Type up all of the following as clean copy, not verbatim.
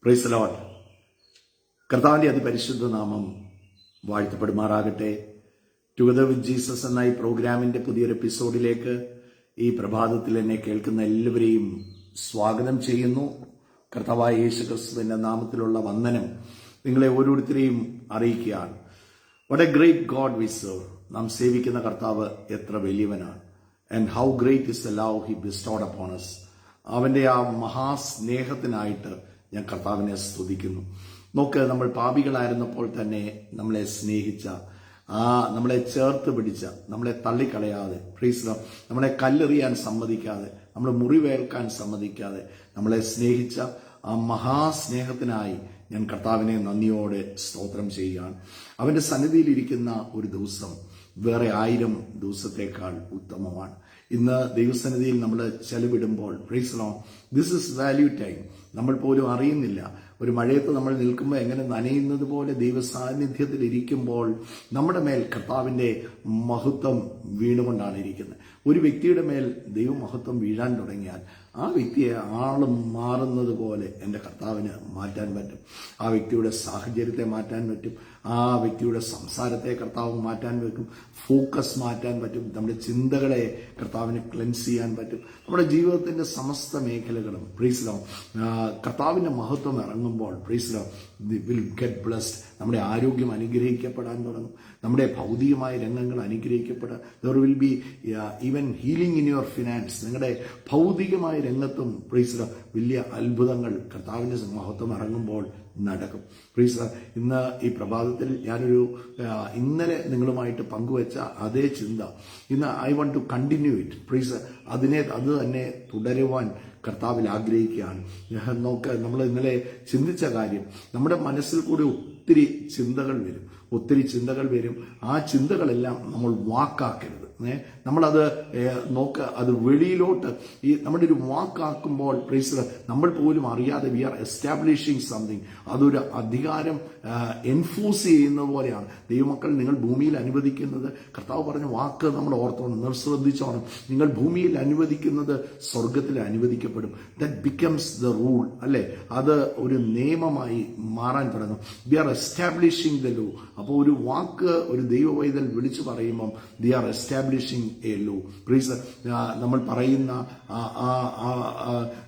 Praise the Lord. കർത്താവിൻ്റെ അതിപരിശുദ്ധ നാമം വാഴ്ത്തപ്പെടുമാറാകട്ടെ. ടുഗദർ വിത്ത് ജീസസ് എന്ന ഈ പ്രോഗ്രാമിൻ്റെ പുതിയൊരു എപ്പിസോഡിലേക്ക് ഈ പ്രഭാതത്തിൽ എന്നെ കേൾക്കുന്ന എല്ലാവരെയും സ്വാഗതം ചെയ്യുന്നു. കർത്താവായ യേശു ക്രിസ്തുവിൻ്റെ നാമത്തിലുള്ള വന്ദനം നിങ്ങളെ ഓരോരുത്തരെയും അറിയിക്കുകയാണ്. What a great God we serve. നാം സേവിക്കുന്ന കർത്താവ് എത്ര വലിയവനാണ്. And how great is the love he bestowed upon us. അവൻ്റെ ആ മഹാസ്നേഹത്തിനായിട്ട് ഞാൻ കർത്താവിനെ സ്തുതിക്കുന്നു. നോക്ക്, നമ്മൾ പാപികളായിരുന്നപ്പോൾ തന്നെ നമ്മളെ സ്നേഹിച്ച, നമ്മളെ ചേർത്ത് പിടിച്ച, നമ്മളെ തള്ളിക്കളയാതെ, നമ്മളെ കല്ലെറിയാൻ സമ്മതിക്കാതെ, നമ്മളെ മുറിവേൽക്കാൻ സമ്മതിക്കാതെ നമ്മളെ സ്നേഹിച്ച ആ മഹാസ്നേഹത്തിനായി ഞാൻ കർത്താവിനെ നന്ദിയോടെ സ്തോത്രം ചെയ്യുകയാണ്. അവൻ്റെ സന്നിധിയിലിരിക്കുന്ന ഒരു ദിവസം വേറെ 1000 ദിവസത്തേക്കാൾ ഉത്തമമാണ്. ഇന്ന് ദൈവസന്നിധിയിൽ നമ്മൾ ചെലവിടുമ്പോൾ ദിസ് ഇസ് വാല്യൂ ടൈം. നമ്മൾ പോലും അറിയുന്നില്ല. ഒരു മഴയത്ത് നമ്മൾ നിൽക്കുമ്പോൾ എങ്ങനെ നനയുന്നത് പോലെ ദൈവസാന്നിധ്യത്തിൽ ഇരിക്കുമ്പോൾ നമ്മുടെ മേൽ കർത്താവിൻ്റെ മഹത്വം വീണുകൊണ്ടാണ് ഇരിക്കുന്നത്. ഒരു വ്യക്തിയുടെ മേൽ ദൈവമഹത്വം വീഴാൻ തുടങ്ങിയാൽ ആ വ്യക്തിയെ ആളും മാറുന്നത് പോലെ എൻ്റെ കർത്താവിന് മാറ്റാൻ പറ്റും. ആ വ്യക്തിയുടെ സാഹചര്യത്തെ മാറ്റാൻ പറ്റും. ആ വ്യക്തിയുടെ സംസാരത്തെ കർത്താവ് മാറ്റാൻ പറ്റും. ഫോക്കസ് മാറ്റാൻ പറ്റും. നമ്മുടെ ചിന്തകളെ കർത്താവിന് ക്ലെൻസ് ചെയ്യാൻ പറ്റും. നമ്മുടെ ജീവിതത്തിൻ്റെ സമസ്ത മേഖലകളും കർത്താവിൻ്റെ മഹത്വം ഇറങ്ങുമ്പോൾ വിൽ ഗെറ്റ് ബ്ലെസ്ഡ്. നമ്മുടെ ആരോഗ്യം അനുഗ്രഹിക്കപ്പെടാൻ തുടങ്ങും. നമ്മുടെ ഭൗതികമായ രംഗങ്ങൾ അനുഗ്രഹിക്കപ്പെടാൻ, there will be even healing in your finance. നിങ്ങളുടെ ഭൗതികമായ രംഗത്തും വലിയ അത്ഭുതങ്ങൾ കർത്താവിൻ്റെ മഹത്വം ഇറങ്ങുമ്പോൾ നടക്കും. ഇന്ന് ഈ പ്രഭാതത്തിൽ ഞാനൊരു ഇന്നലെ നിങ്ങളുമായിട്ട് പങ്കുവെച്ച അതേ ചിന്ത ഇന്ന് I want to continue it. അത് തന്നെ തുടരുവാൻ കർത്താവിൽ ആഗ്രഹിക്കുകയാണ്. നോക്ക്, നമ്മൾ ഇന്നലെ ചിന്തിച്ച കാര്യം, നമ്മുടെ മനസ്സിൽ കൂടി ഒത്തിരി ചിന്തകൾ വരും. ആ ചിന്തകളെല്ലാം നമ്മൾ വാക്കാക്കരുത്. നമ്മളത് അത് വെളിയിലോട്ട് നമ്മുടെ ഒരു വാക്കാക്കുമ്പോൾ നമ്മൾ പോലും അറിയാതെ വി ആർ എസ്റ്റാബ്ലിഷിങ് സംതിങ്. അതൊരു അധികാരം എൻഫോഴ്സ് ചെയ്യുന്നത് പോലെയാണ്. ദൈവമക്കൾ, നിങ്ങൾ ഭൂമിയിൽ അനുവദിക്കുന്നത്, കർത്താവ് പറഞ്ഞ വാക്ക് നമ്മൾ ഓർത്തോണം, നിർശ്രദ്ധിച്ചോണം. നിങ്ങൾ ഭൂമിയിൽ അനുവദിക്കുന്നത് സ്വർഗത്തിൽ അനുവദിക്കപ്പെടും. ദാറ്റ് ബിക്കംസ് ദ റൂൾ, അല്ലേ? അത് ഒരു നിയമമായി മാറാൻ തുടങ്ങും. We are establishing the law. അപ്പോൾ ഒരു വാക്ക് ഒരു ദൈവവൈതൽ വിളിച്ചു പറയുമ്പം they are establishing a law. നമ്മൾ പറയുന്ന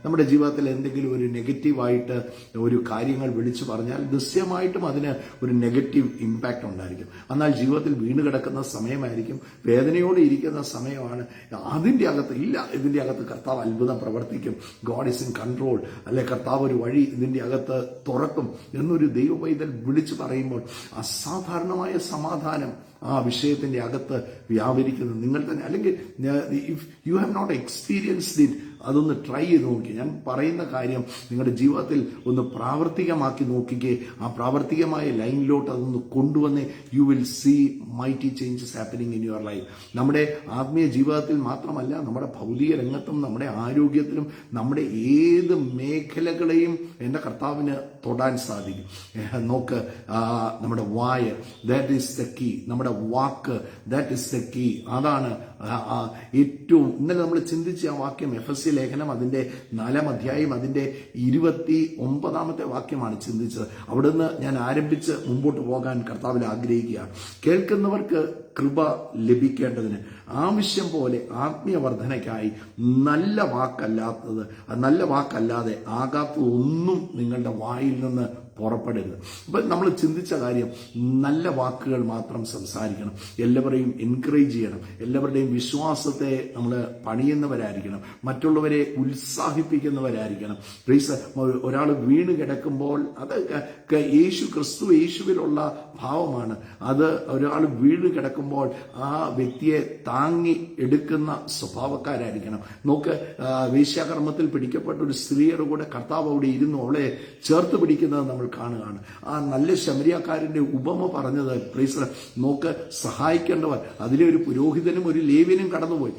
നമ്മുടെ ജീവിതത്തിൽ എന്തെങ്കിലും ഒരു നെഗറ്റീവായിട്ട് ഒരു കാര്യങ്ങൾ വിളിച്ചു പറഞ്ഞാൽ നിശ്ചയമായിട്ടും അതിന് ഒരു നെഗറ്റീവ് ഇമ്പാക്റ്റ് ഉണ്ടായിരിക്കും. എന്നാൽ ജീവിതത്തിൽ വീണ് കിടക്കുന്ന സമയമായിരിക്കും, വേദനയോടെ ഇരിക്കുന്ന സമയമാണ്. ഇതിന്റെ അകത്ത് കർത്താവ് അത്ഭുതം പ്രവർത്തിക്കും. ഗോഡ് ഇസ് ഇൻ കൺട്രോൾ, അല്ലെ? കർത്താവ് ഒരു വഴി ഇതിന്റെ അകത്ത് തുറക്കും എന്നൊരു ദൈവവൈതൽ വിളിച്ചു പറയുമ്പോൾ അസാധാരണമായ സമാധാനം ആ വിഷയത്തിന്റെ അകത്ത് വ്യാപരിക്കുന്നത് നിങ്ങൾ തന്നെ. അല്ലെങ്കിൽ if you have not experienced it, അതൊന്ന് ട്രൈ ചെയ്ത് നോക്കി. ഞാൻ പറയുന്ന കാര്യം നിങ്ങളുടെ ജീവിതത്തിൽ ഒന്ന് പ്രാവർത്തികമാക്കി നോക്കിക്കേ. ആ പ്രാവർത്തികമായ ലൈനിലോട്ട് അതൊന്ന് കൊണ്ടുവന്ന് you will see mighty changes happening in your life. നമ്മുടെ ആത്മീയ ജീവിതത്തിൽ മാത്രമല്ല, നമ്മുടെ ഭൗതിക രംഗത്തും നമ്മുടെ ആരോഗ്യത്തിലും നമ്മുടെ ഏത് മേഖലകളെയും എൻ്റെ കർത്താവിന് തൊടാൻ സാധിക്കും. നോക്ക്, നമ്മുടെ വായ, ദാറ്റ് ഈസ് ദ കീ. നമ്മുടെ വാക്ക്, ദാറ്റ് ഈസ് ദ കീ. അതാണ് ഏറ്റവും. ഇന്നലെ നമ്മൾ ചിന്തിച്ച ആ വാക്യം എഫെസ്യ ലേഖനം അതിന്റെ 4-ാം അധ്യായം അതിന്റെ 29-ാമത്തെ വാക്യമാണ് ചിന്തിച്ചത്. അവിടുന്ന് ഞാൻ ആരംഭിച്ച് മുമ്പോട്ട് പോകാൻ കർത്താവിൽ ആഗ്രഹിക്കുകയാണ്. കേൾക്കുന്നവർക്ക് കൃപ ലഭിക്കേണ്ടതിന് ആവശ്യം പോലെ ആത്മീയ വർധനയ്ക്കായി നല്ല വാക്കല്ലാതെ ആകാത്തതൊന്നും നിങ്ങളുടെ വായിൽ നിന്ന് പുറപ്പെടരുത്. അപ്പം നമ്മൾ ചിന്തിച്ച കാര്യം, നല്ല വാക്കുകൾ മാത്രം സംസാരിക്കണം. എല്ലാവരെയും എൻകറേജ് ചെയ്യണം. എല്ലാവരുടെയും വിശ്വാസത്തെ നമ്മൾ പണിയുന്നവരായിരിക്കണം. മറ്റുള്ളവരെ ഉത്സാഹിപ്പിക്കുന്നവരായിരിക്കണം. ഒരാൾ വീണ് കിടക്കുമ്പോൾ അത് യേശുവിലുള്ള ഭാവമാണ്. അത് ഒരാൾ വീണ് കിടക്കുമ്പോൾ ആ വ്യക്തിയെ താങ്ങി എടുക്കുന്ന സ്വഭാവക്കാരായിരിക്കണം. നോക്ക്, വേശ്യാകർമ്മത്തിൽ പിടിക്കപ്പെട്ട ഒരു സ്ത്രീയുടെ കൂടെ കർത്താവ് അവിടെ ഇരുന്നു അവളെ ചേർത്ത് പിടിക്കുന്നത് നമ്മൾ കാണുകയാണ്. ആ നല്ല ശമരിയാക്കാരന്റെ ഉപമ പറഞ്ഞത് നോക്ക്, സഹായിക്കേണ്ടവർ, അതിലെ ഒരു പുരോഹിതനും ഒരു ലേവ്യനും കടന്നുപോയി.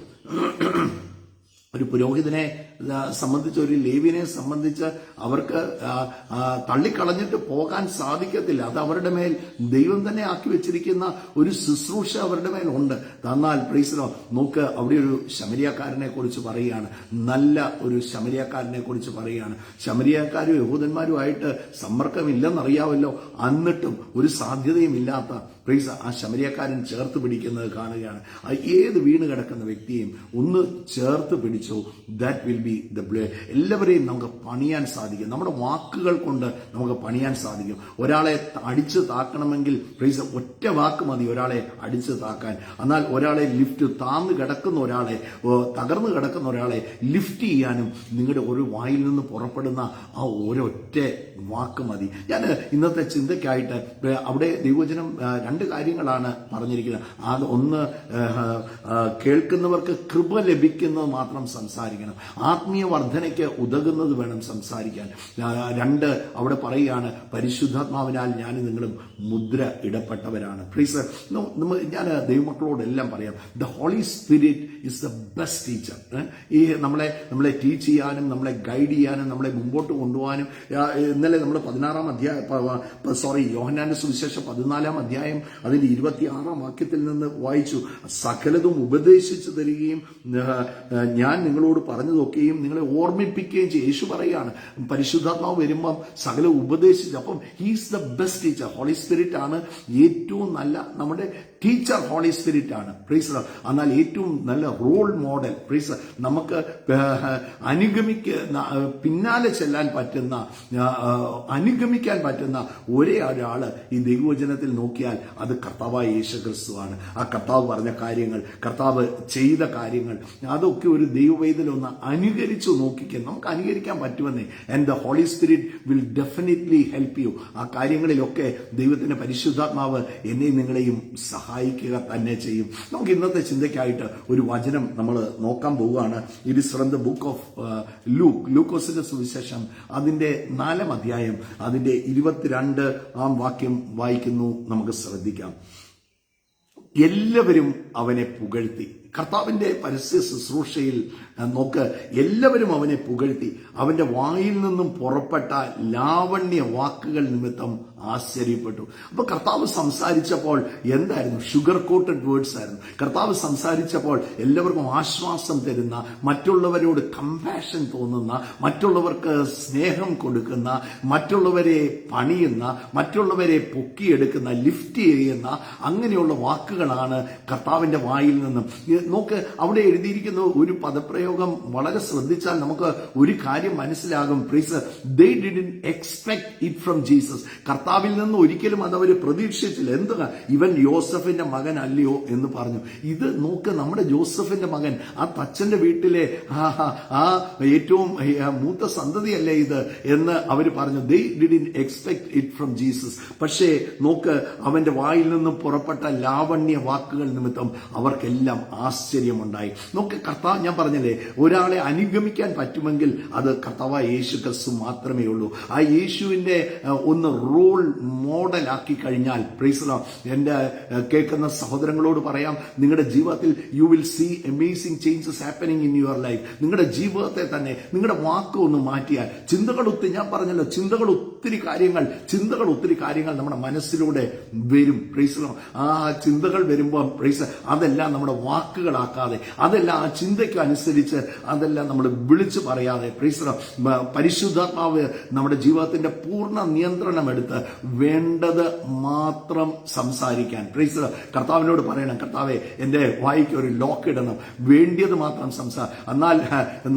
ഒരു പുരോഹിതനെ സംബന്ധിച്ച്, ഒരു ലേവിനെ സംബന്ധിച്ച് അവർക്ക് തള്ളിക്കളഞ്ഞിട്ട് പോകാൻ സാധിക്കത്തില്ല. അത് അവരുടെ മേൽ ദൈവം തന്നെ ആക്കി വെച്ചിരിക്കുന്ന ഒരു ശുശ്രൂഷ അവരുടെ മേൽ ഉണ്ട്. എന്നാൽ പ്രൈസ് നോക്ക്, അവിടെ ഒരു ശമരിയക്കാരനെ കുറിച്ച് പറയുകയാണ്, നല്ല ഒരു ശമരിയക്കാരനെ കുറിച്ച് പറയുകയാണ്. ശമരിയക്കാരും യഹൂദന്മാരുമായിട്ട് സമ്പർക്കമില്ലെന്നറിയാമല്ലോ, എന്നിട്ടും ഒരു സാധ്യതയും ഇല്ലാത്ത പ്രൈസ് ആ ശമരിയക്കാരൻ ചേർത്ത് പിടിക്കുന്നത് കാണുകയാണ്. ഏത് വീണ് കിടക്കുന്ന വ്യക്തിയും ഒന്ന് ചേർത്ത് പിടിച്ചോ, ദാറ്റ് വിൽ ബി ദ എല്ലാവരെയും നമുക്ക് പണിയാൻ സാധിക്കും. നമ്മുടെ വാക്കുകൾ കൊണ്ട് നമുക്ക് പണിയാൻ സാധിക്കും. ഒരാളെ അടിച്ചു താക്കണമെങ്കിൽ പ്രൈസ് ഒറ്റ വാക്ക് മതി ഒരാളെ അടിച്ചു താക്കാൻ. എന്നാൽ ഒരാളെ താഴ്ന്നു കിടക്കുന്ന ഒരാളെ, തകർന്നു കിടക്കുന്ന ഒരാളെ ലിഫ്റ്റ് ചെയ്യാനും നിങ്ങളുടെ ഒരു വായിൽ നിന്ന് പുറപ്പെടുന്ന ആ ഒരൊറ്റ വാക്ക് മതി. ഞാൻ ഇന്നത്തെ ചിന്തയ്ക്കായിട്ട് അവിടെ ദൈവവചനം രണ്ട് കാര്യങ്ങളാണ് പറഞ്ഞിരിക്കുന്നത്. അത് ഒന്ന്, കേൾക്കുന്നവർക്ക് കൃപ ലഭിക്കുന്നത് മാത്രം സംസാരിക്കണം, ആത്മീയ വർധനയ്ക്ക് ഉതകുന്നത് വേണം സംസാരിക്കാൻ. രണ്ട്, അവിടെ പറയുകയാണ്, പരിശുദ്ധാത്മാവിനാൽ ഞാനും നിങ്ങളും മുദ്ര ഇടപ്പെട്ടവരാണ്. പ്ലീസ്, ഞാൻ ദൈവമക്കളോടെല്ലാം പറയാം, the Holy Spirit is the best teacher. ഈ നമ്മളെ ടീച്ച് ചെയ്യാനും നമ്മളെ ഗൈഡ് ചെയ്യാനും നമ്മളെ മുമ്പോട്ട് കൊണ്ടുപോകാനും. ഇന്നലെ നമ്മൾ 16-ാം അധ്യായം, യോഹന്നാന്റെ സുവിശേഷം 14-ാം അധ്യായം അതിന്റെ 26-ാം വാക്യത്തിൽ നിന്ന് വായിച്ചു. സകലതും ഉപദേശിച്ചു തരികയും ഞാൻ നിങ്ങളോട് പറഞ്ഞതൊക്കെയും നിങ്ങളെ ഓർമ്മിപ്പിക്കുകയും ചെയ്യും. യേശു പറയുകയാണ്, പരിശുദ്ധാത്മാവ് വരുമ്പം സകലം ഉപദേശിച്ചു. അപ്പം he's the best teacher. Holy Spirit ആണ് ഏറ്റവും നല്ല നമ്മുടെ ടീച്ചർ. ഹോളി സ്പിരിറ്റ് ആണ് പ്രൈസ്. എന്നാൽ ഏറ്റവും നല്ല റോൾ മോഡൽ പ്രൈസ്, നമുക്ക് പിന്നാലെ ചെല്ലാൻ പറ്റുന്ന, അനുഗമിക്കാൻ പറ്റുന്ന ഒരേ ഒരാള് ഈ ദൈവവചനത്തിൽ നോക്കിയാൽ അത് കർത്താവായ യേശുക്രിസ്തുവാണ്. ആ കർത്താവ് പറഞ്ഞ കാര്യങ്ങൾ, കർത്താവ് ചെയ്ത കാര്യങ്ങൾ, അതൊക്കെ ഒരു ദൈവവേദന അനുകരിച്ചു നോക്കിക്കാൻ നമുക്ക് അനുകരിക്കാൻ പറ്റുമെന്നേ. And the Holy Spirit will definitely help you. ആ കാര്യങ്ങളിലൊക്കെ ദൈവത്തിന്റെ പരിശുദ്ധാത്മാവ് എന്നെയും നിങ്ങളെയും സഹായിക്കുക തന്നെ ചെയ്യും. നമുക്ക് ഇന്നത്തെ ചിന്തയ്ക്കായിട്ട് ഒരു വചനം നമ്മൾ നോക്കാൻ പോവുകയാണ്. It is from the book of ലൂക്കോസിന്റെ സുവിശേഷം അതിന്റെ 4-ാം അധ്യായം അതിന്റെ 22-ാം വാക്യം വായിക്കുന്നു. നമുക്ക് ശ്രദ്ധിക്കാം. എല്ലാവരും അവനെ പുകഴ്ത്തി. കർത്താവിന്റെ പരസ്യ ശുശ്രൂഷയിൽ നോക്ക്, എല്ലാവരും അവനെ പുകഴ്ത്തി. അവന്റെ വായിൽ നിന്നും പുറപ്പെട്ട ലാവണ്യ വാക്കുകൾ നിമിത്തം ആശ്ചര്യപ്പെട്ടു. അപ്പൊ കർത്താവ് സംസാരിച്ചപ്പോൾ എന്തായിരുന്നു? ഷുഗർ കോട്ടഡ് വേർഡ്സ് ആയിരുന്നു. കർത്താവ് സംസാരിച്ചപ്പോൾ എല്ലാവർക്കും ആശ്വാസം തരുന്ന, മറ്റുള്ളവരോട് കമ്പാഷൻ തോന്നുന്ന, മറ്റുള്ളവർക്ക് സ്നേഹം കൊടുക്കുന്ന, മറ്റുള്ളവരെ പണിയുന്ന, മറ്റുള്ളവരെ പൊക്കിയെടുക്കുന്ന, ലിഫ്റ്റ് ചെയ്യുന്ന അങ്ങനെയുള്ള വാക്കുകളാണ് കർത്താവിന്റെ വായിൽ നിന്നും. നോക്ക്, അവിടെ എഴുതിയിരിക്കുന്ന ഒരു പദപ്രയോഗം വളരെ ശ്രദ്ധിച്ചാൽ നമുക്ക് ഒരു കാര്യം മനസ്സിലാകും. Please, they didn't expect it from Jesus. കർത്താവിൽ നിന്ന് ഒരിക്കലും അതവര് പ്രതീക്ഷിച്ചില്ല. എന്താ, ഇവൻ യോസഫിന്റെ മകൻ അല്ലയോ എന്ന് പറഞ്ഞു. ഇത് നോക്ക്, നമ്മുടെ ജോസഫിന്റെ മകൻ, ആ തച്ചന്റെ വീട്ടിലെ ആ ഏറ്റവും മൂത്ത സന്തതിയല്ലേ ഇത് എന്ന് അവര് പറഞ്ഞു. they didn't expect it from Jesus. പക്ഷേ നോക്ക്, അവന്റെ വായിൽ നിന്നും പുറപ്പെട്ട ലാവണ്യ വാക്കുകൾ നിമിത്തം അവർക്കെല്ലാം ആശ്ചര്യമുണ്ടായി. നോക്ക്, കർത്താവ്, ഞാൻ പറഞ്ഞല്ലേ, ഒരാളെ അനുഗമിക്കാൻ പറ്റുമെങ്കിൽ അത് കർത്താവായ യേശു ക്രിസ്തു മാത്രമേ ഉള്ളൂ. ആ യേശുവിന്റെ ഒന്ന് റോൾ മോഡലാക്കി കഴിഞ്ഞാൽ, പ്രൈസ് ദി ലോർഡ്, എന്റെ കേൾക്കുന്ന സഹോദരങ്ങളോട് പറയാം, നിങ്ങളുടെ ജീവിതത്തിൽ you will see amazing changes happening in your life. നിങ്ങളുടെ ജീവിതത്തെ തന്നെ നിങ്ങളുടെ വാക്ക് ഒന്ന് മാറ്റിയാൽ, ഞാൻ പറഞ്ഞല്ലോ, ചിന്തകൾ ഒത്തിരി കാര്യങ്ങൾ നമ്മുടെ മനസ്സിലൂടെ വരും. Praise the Lord. ആ ചിന്തകൾ വരുമ്പോൾ പ്രൈസ്, അതെല്ലാം നമ്മുടെ വാക്കുകളാക്കാതെ, അതെല്ലാം ആ ചിന്തയ്ക്ക് അനുസരിച്ച് അതെല്ലാം നമ്മൾ വിളിച്ചു പറയാതെ, പ്രൈസ് ദി ലോർഡ്, പരിശുദ്ധാത്മാവ് നമ്മുടെ ജീവിതത്തിന്റെ പൂർണ്ണ നിയന്ത്രണം എടുത്ത് വേണ്ടത് മാത്രം സംസാരിക്കാൻ. Praise the Lord. കർത്താവിനോട് പറയണം, കർത്താവെ, എന്റെ വായിക്ക് ഒരു ലോക്ക് ഇടണം, വേണ്ടിയത് മാത്രം എന്നാൽ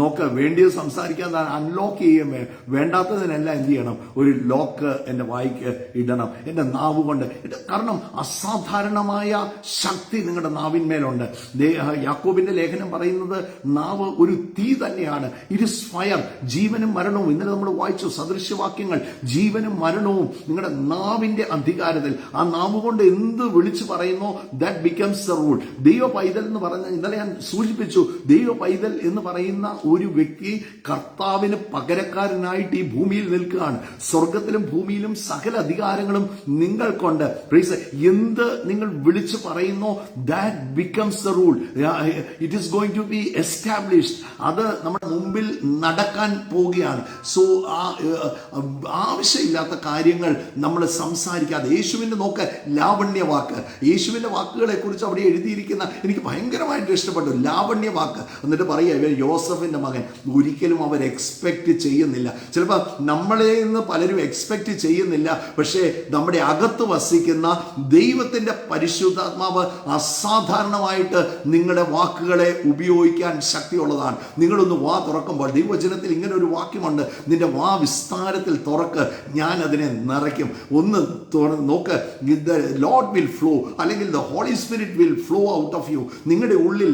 നോക്ക്, വേണ്ടിയത് സംസാരിക്കാൻ അൺലോക്ക് ചെയ്യുമേ, വേണ്ടാത്തതിനെല്ലാം എന്ത് ചെയ്യണം, ഒരു ലോക്ക് എന്റെ വായിക്ക് ഇടണം, എന്റെ നാവ് കൊണ്ട്. കാരണം അസാധാരണമായ ശക്തി നിങ്ങളുടെ നാവിന്മേലുണ്ട്. യാക്കോബിന്റെ ലേഖനം പറയുന്നത് നാവ് ഒരു തീ തന്നെയാണ്. It is fire. ജീവനും മരണവും, ഇന്നലെ നമ്മൾ വായിച്ചു സദൃശ്യവാക്യങ്ങൾ, ജീവനും മരണവും നിങ്ങളുടെ നാവിന്റെ അധികാരത്തിൽ. ആ നാവ് കൊണ്ട് എന്ത് വിളിച്ചു പറയുന്നോ ദാറ്റ് ബിക്കംസ് ദ റൂൾ. ദൈവ പൈതൽ എന്ന് പറഞ്ഞ, ഇന്നലെ ഞാൻ സൂചിപ്പിച്ചു, ദൈവ പൈതൽ എന്ന് പറയുന്ന ഒരു വ്യക്തി കർത്താവിന് പകരക്കാരനായിട്ട് ഈ ഭൂമിയിൽ നിൽക്കുകയാണ്. സ്വർഗത്തിലും ഭൂമിയിലും സകല അധികാരങ്ങളും നിങ്ങൾക്കുണ്ട്. എന്ത് നിങ്ങൾ വിളിച്ചു പറയുന്നോ that becomes the rule. It is going to be established. Established, അത് നമ്മുടെ മുമ്പിൽ നടക്കാൻ പോവുകയാണ്. സോ ആവശ്യമില്ലാത്ത കാര്യങ്ങൾ നമ്മൾ സംസാരിക്കാതെ യേശുവിൻ്റെ നോക്ക് ലാവണ്യ വാക്ക്, യേശുവിൻ്റെ വാക്കുകളെ കുറിച്ച് അവിടെ എഴുതിയിരിക്കുന്ന എനിക്ക് ഭയങ്കരമായിട്ട് ഇഷ്ടപ്പെട്ടു. ലാവണ്യ വാക്ക് എന്നിട്ട് പറയുക, ഇവർ യോസഫിൻ്റെ മകൻ. ഒരിക്കലും അവർ എക്സ്പെക്റ്റ് ചെയ്യുന്നില്ല. ചിലപ്പോൾ നമ്മളെ നിന്ന് പലരും എക്സ്പെക്റ്റ് ചെയ്യുന്നില്ല, പക്ഷേ നമ്മുടെ അകത്ത് വസിക്കുന്ന ദൈവത്തിൻ്റെ പരിശുദ്ധാത്മാവ് അസാധാരണമായിട്ട് നിങ്ങളുടെ വാക്കുകളെ ഉപയോഗിക്കാൻ ശക്തിയുള്ളതാണ്. നിങ്ങളൊന്ന് വാ തുറക്കുമ്പോൾ, ദൈവവചനത്തിൽ ഇങ്ങനെ ഒരു വാക്യമുണ്ട്, നിന്റെ വാ വിസ്താരത്തിൽ തുറക്ക്, ഞാൻ അതിനെ നിറയ്ക്കും. ഒന്ന് നോക്ക്, ദ ലോർഡ് വിൽ ഫ്ലോ, അല്ലെങ്കിൽ the Holy Spirit will flow out of you. നിങ്ങളുടെ ഉള്ളിൽ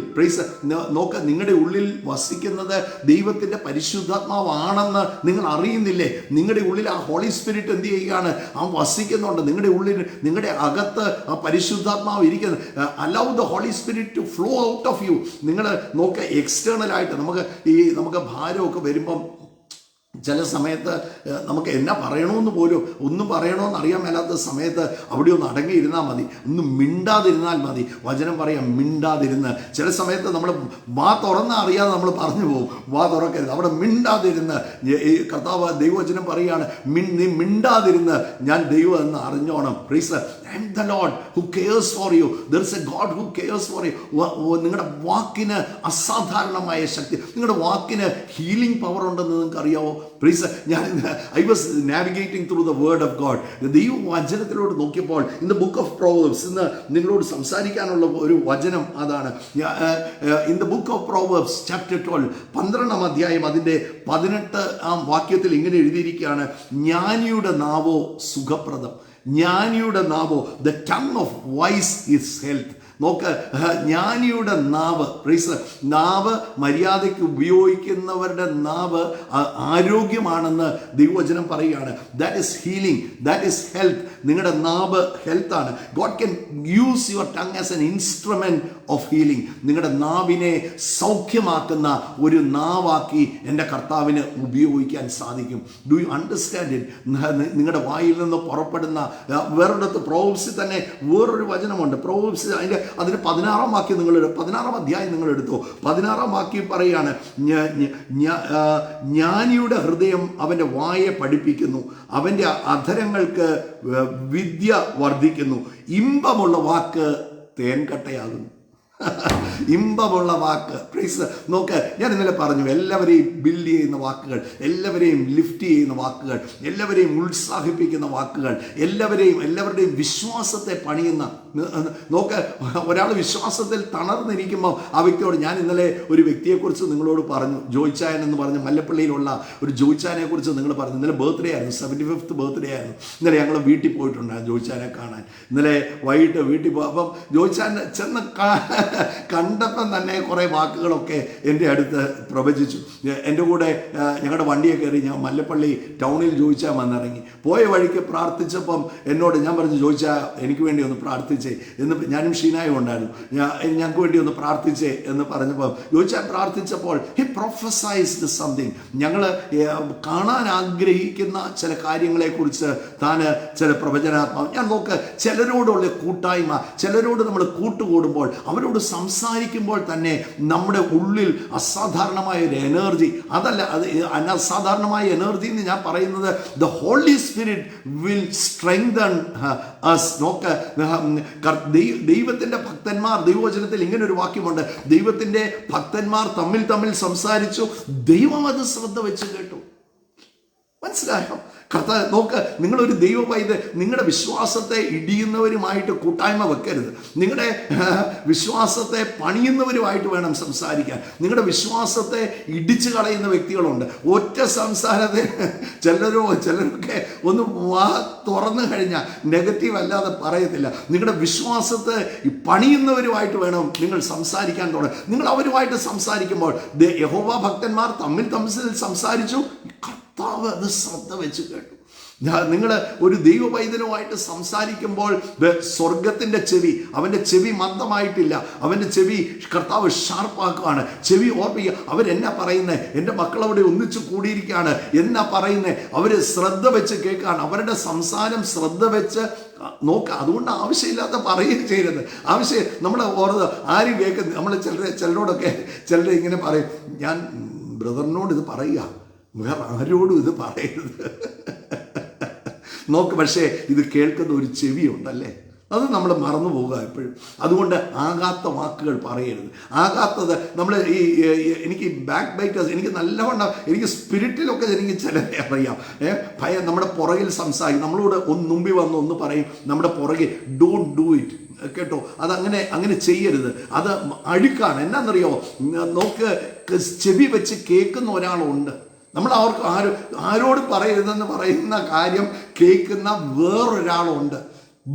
നോക്ക്, നിങ്ങളുടെ ഉള്ളിൽ വസിക്കുന്നത് ദൈവത്തിൻ്റെ പരിശുദ്ധാത്മാവാണെന്ന് നിങ്ങൾ അറിയുന്നില്ലേ? നിങ്ങളുടെ ഉള്ളിൽ ആ ഹോളി സ്പിരിറ്റ് എന്ത് ചെയ്യുകയാണ്? ആ വസിക്കുന്നുണ്ട് നിങ്ങളുടെ ഉള്ളിൽ, നിങ്ങളുടെ അകത്ത് ആ പരിശുദ്ധാത്മാവ് ഇരിക്കുന്നത്. Allow the Holy Spirit to flow out of you. നിങ്ങൾ നോക്ക്, എക്സ്റ്റേണലായിട്ട് നമുക്ക് ഭാരമൊക്കെ വരുമ്പം ചില സമയത്ത് നമുക്ക് എന്നാ പറയണമെന്ന് പോലും ഒന്നും പറയണമെന്ന് അറിയാൻ മേലാത്ത സമയത്ത് അവിടെ ഒന്ന് അടങ്ങിയിരുന്നാൽ മതി, ഒന്നും മിണ്ടാതിരുന്നാൽ മതി. വചനം പറയാം, മിണ്ടാതിരുന്ന്. ചില സമയത്ത് നമ്മൾ വാ തുറന്നാൽ അറിയാതെ നമ്മൾ പറഞ്ഞു പോകും, വാ തുറക്കരുത്, അവിടെ മിണ്ടാതിരുന്ന്. കർത്താവ് ദൈവവചനം പറയുകയാണ്, നീ മിണ്ടാതിരുന്ന് ഞാൻ ദൈവം എന്ന് അറിഞ്ഞോണം. പ്രീസ്, I am the Lord who cares for you. There is a God who cares for you. നിങ്ങളുടെ വാക്കിന് അസാധാരണമായ ശക്തി, നിങ്ങളുടെ വാക്കിന് ഹീലിംഗ് പവർ ഉണ്ടെന്ന് നിങ്ങൾക്ക് അറിയാവോ? Please, I was navigating through the word of God. ദൈവവചനത്തിലോട്ട് നോക്കിയപ്പോൾ in the book of Proverbs, ഇന്ന് നിങ്ങളോട് സംസാരിക്കാനുള്ള ഒരു വചനം അതാണ്. In the book of Proverbs chapter 12, 12-ാം അധ്യായം അതിൻ്റെ 18-ാം വാക്യത്തിൽ ഇങ്ങനെ എഴുതിയിരിക്കുകയാണ്, ജ്ഞാനിയുടെ നാവോ സുഖപ്രദം, ജ്ഞാനിയുടെ നാവോ, the tongue of wise is health. നോക്ക്, ജ്ഞാനിയുടെ നാവ്, നാവ് മര്യാദയ്ക്ക് ഉപയോഗിക്കുന്നവരുടെ നാവ് ആരോഗ്യമാണെന്ന് ദൈവവചനം പറയുകയാണ്. That is healing, that is health. നിങ്ങളുടെ നാവ് ഹെൽത്താണ്. God can use your tongue as an instrument of healing. നിങ്ങളുടെ നാവിനെ സൗഖ്യമാക്കുന്ന ഒരു നാവാക്കി എൻ്റെ കർത്താവിന് ഉപയോഗിക്കാൻ സാധിക്കും. Do you understand it? നിങ്ങളുടെ വായിൽ നിന്ന് പുറപ്പെടുന്ന വേറൊരിടത്ത് പ്രോവബ്സിൽ തന്നെ വേറൊരു വചനമുണ്ട്. പ്രോവബ്സ് അതിന് 16-ാം വാക്യം 16-ാം അധ്യായം നിങ്ങൾ എടുത്തോ. 16-ാം വാക്യം പറയാണ്, ജ്ഞാനിയുടെ ഹൃദയം അവൻ്റെ വായെ പഠിപ്പിക്കുന്നു, അവൻ്റെ അധരങ്ങൾക്ക് വിദ്യ വർദ്ധിക്കുന്നു, ഇമ്പമുള്ള വാക്ക് തേൻകട്ടയാകുന്നു. ഇമ്പമുള്ള വാക്ക്. പ്ലീസ് നോക്ക്, ഞാൻ ഇന്നലെ പറഞ്ഞു, എല്ലാവരെയും ബിൽഡ് ചെയ്യുന്ന വാക്കുകൾ, എല്ലാവരെയും ലിഫ്റ്റ് ചെയ്യുന്ന വാക്കുകൾ, എല്ലാവരെയും ഉത്സാഹിപ്പിക്കുന്ന വാക്കുകൾ, എല്ലാവരുടെയും വിശ്വാസത്തെ പണിയുന്ന. നോക്ക്, ഒരാൾ വിശ്വാസത്തിൽ തളർന്നിരിക്കുമ്പോൾ ആ വ്യക്തിയോട്, ഞാൻ ഇന്നലെ ഒരു വ്യക്തിയെക്കുറിച്ച് നിങ്ങളോട് പറഞ്ഞു, ജോയിച്ചായൻ എന്ന് പറഞ്ഞ് മല്ലപ്പള്ളിയിലുള്ള ഒരു ജോയിച്ചാനെ കുറിച്ച് നിങ്ങൾ പറഞ്ഞു. ഇന്നലെ ബർത്ത്ഡേ ആയിരുന്നു, 75th ബർത്ത്ഡേ ആയിരുന്നു. ഇന്നലെ ഞങ്ങൾ വീട്ടിൽ പോയിട്ടുണ്ടായിരുന്നു ജോയിച്ചാനെ കാണാൻ. ഇന്നലെ വൈകിട്ട് വീട്ടിൽ അപ്പം ജോയിച്ചാൻ ചെന്ന് കണ്ടപ്പം തന്നെ കുറേ വാക്കുകളൊക്കെ എൻ്റെ അടുത്ത് പ്രവചിച്ചു. എൻ്റെ കൂടെ ഞങ്ങളുടെ വണ്ടിയെ കയറി ഞാൻ മല്ലപ്പള്ളി ടൗണിൽ ജോയിച്ചാൽ വന്നിറങ്ങി. പോയ വഴിക്ക് പ്രാർത്ഥിച്ചപ്പം എന്നോട് ഞാൻ പറഞ്ഞു, ജോയിച്ചാൽ എനിക്ക് വേണ്ടി ഒന്ന് പ്രാർത്ഥിച്ചേ എന്ന്. ഞാനും ഷീനായും ഉണ്ടായിരുന്നു. ഞങ്ങൾക്ക് വേണ്ടി ഒന്ന് പ്രാർത്ഥിച്ചേ എന്ന് പറഞ്ഞപ്പോൾ ജോയിച്ചാൽ പ്രാർത്ഥിച്ചപ്പോൾ ഹി പ്രൊഫസൈസ്ഡ് സംതിങ്. ഞങ്ങൾ കാണാൻ ആഗ്രഹിക്കുന്ന ചില കാര്യങ്ങളെക്കുറിച്ച് താൻ ചില പ്രവചനാത്മാവ്. ഞാൻ നോക്ക്, ചിലരോടുള്ള കൂട്ടായ്മ, ചിലരോട് നമ്മൾ കൂട്ടുകൂടുമ്പോൾ, അവരോട് സംസാരിക്കുമ്പോൾ തന്നെ നമ്മുടെ ഉള്ളിൽ അസാധാരണമായ ഒരു എനർജി, അതല്ല അത് അസാധാരണമായ എനർജി എന്ന് ഞാൻ പറയുന്നത്, the Holy Spirit will strengthen us. നോക്ക്, ദൈവത്തിൻ്റെ ഭക്തന്മാർ, ദൈവവചനത്തിൽ ഇങ്ങനെ ഒരു വാക്യമുണ്ട്, ദൈവത്തിൻ്റെ ഭക്തന്മാർ തമ്മിൽ സംസാരിച്ചു, ദൈവം അത് ശ്രദ്ധ വെച്ച് കേട്ടു. മനസ്സിലായോ? കർത്താവ് നോക്ക്, നിങ്ങളൊരു ദൈവ പൈതൽ, നിങ്ങളുടെ വിശ്വാസത്തെ ഇടിയുന്നവരുമായിട്ട് കൂട്ടായ്മ വെക്കരുത്. നിങ്ങളുടെ വിശ്വാസത്തെ പണിയുന്നവരുമായിട്ട് വേണം സംസാരിക്കാൻ. നിങ്ങളുടെ വിശ്വാസത്തെ ഇടിച്ചു കളയുന്ന വ്യക്തികളുണ്ട്. ഒറ്റ സംസാരത്തെ ചിലരൊക്കെ ഒന്ന് വാ തുറന്നു കഴിഞ്ഞാൽ നെഗറ്റീവ് അല്ലാതെ പറയത്തില്ല. നിങ്ങളുടെ വിശ്വാസത്തെ പണിയുന്നവരുമായിട്ട് വേണം നിങ്ങൾ സംസാരിക്കാൻ തുടങ്ങുക. നിങ്ങൾ അവരുമായിട്ട് സംസാരിക്കുമ്പോൾ യഹോവ ഭക്തന്മാർ തമ്മിൽ സംസാരിച്ചു, കർത്താവ് അത് ശ്രദ്ധ വെച്ച് കേട്ടു. നിങ്ങൾ ഒരു ദൈവ പൈതലുമായിട്ട് സംസാരിക്കുമ്പോൾ സ്വർഗത്തിൻ്റെ ചെവി, അവൻ്റെ ചെവി മന്ദമായിട്ടില്ല, അവൻ്റെ ചെവി കർത്താവ് ഷാർപ്പാക്കുകയാണ്. ചെവി ഓർപ്പിക്കുക, അവരെന്നാ പറയുന്നത്, എൻ്റെ മക്കളവിടെ ഒന്നിച്ച് കൂടിയിരിക്കുകയാണ്, എന്നാ പറയുന്നത്, അവർ ശ്രദ്ധ വെച്ച് കേൾക്കുകയാണ്. അവരുടെ സംസാരം ശ്രദ്ധ വെച്ച് നോക്കുക. അതുകൊണ്ട് ആവശ്യമില്ലാത്ത പറയുകയും ചെയ്യരുത്. നമ്മൾ ഓർത്ത് ആരും കേൾക്കുന്നത്, നമ്മൾ ചിലരോടൊക്കെ ഇങ്ങനെ പറയും, ഞാൻ ബ്രദറിനോട് ഇത് പറയുക, വേറെ ആരോടും ഇത് പറയരുത്. നോക്ക്, പക്ഷേ ഇത് കേൾക്കുന്ന ഒരു ചെവിയുണ്ടല്ലേ, അത് നമ്മൾ മറന്നു പോകുക എപ്പോഴും. അതുകൊണ്ട് ആകാത്ത വാക്കുകൾ പറയരുത്. ആകാത്തത് നമ്മൾ എനിക്ക് ബാക്ക് ബൈറ്റേഴ്സ്, എനിക്ക് നല്ലവണ്ണം, എനിക്ക് സ്പിരിറ്റിലൊക്കെ എനിക്ക് ചിലരെ അറിയാം. ഭയം, നമ്മുടെ പുറകിൽ സംസാരിക്കും, നമ്മളോട് മുമ്പിൽ വന്ന് ഒന്ന് പറയും, നമ്മുടെ പുറകിൽ ഡോണ്ട് ഡു ഇറ്റ്, കേട്ടോ, അങ്ങനെ ചെയ്യരുത്, അത് അഴുക്കാണ്. എന്നാന്നറിയോ, നോക്ക്, ചെവി വെച്ച് കേൾക്കുന്ന ഒരാളുണ്ട്. നമ്മൾ ആരോട് പറയരുതെന്ന് പറയുന്ന കാര്യം കേൾക്കുന്ന വേറൊരാളുണ്ട്.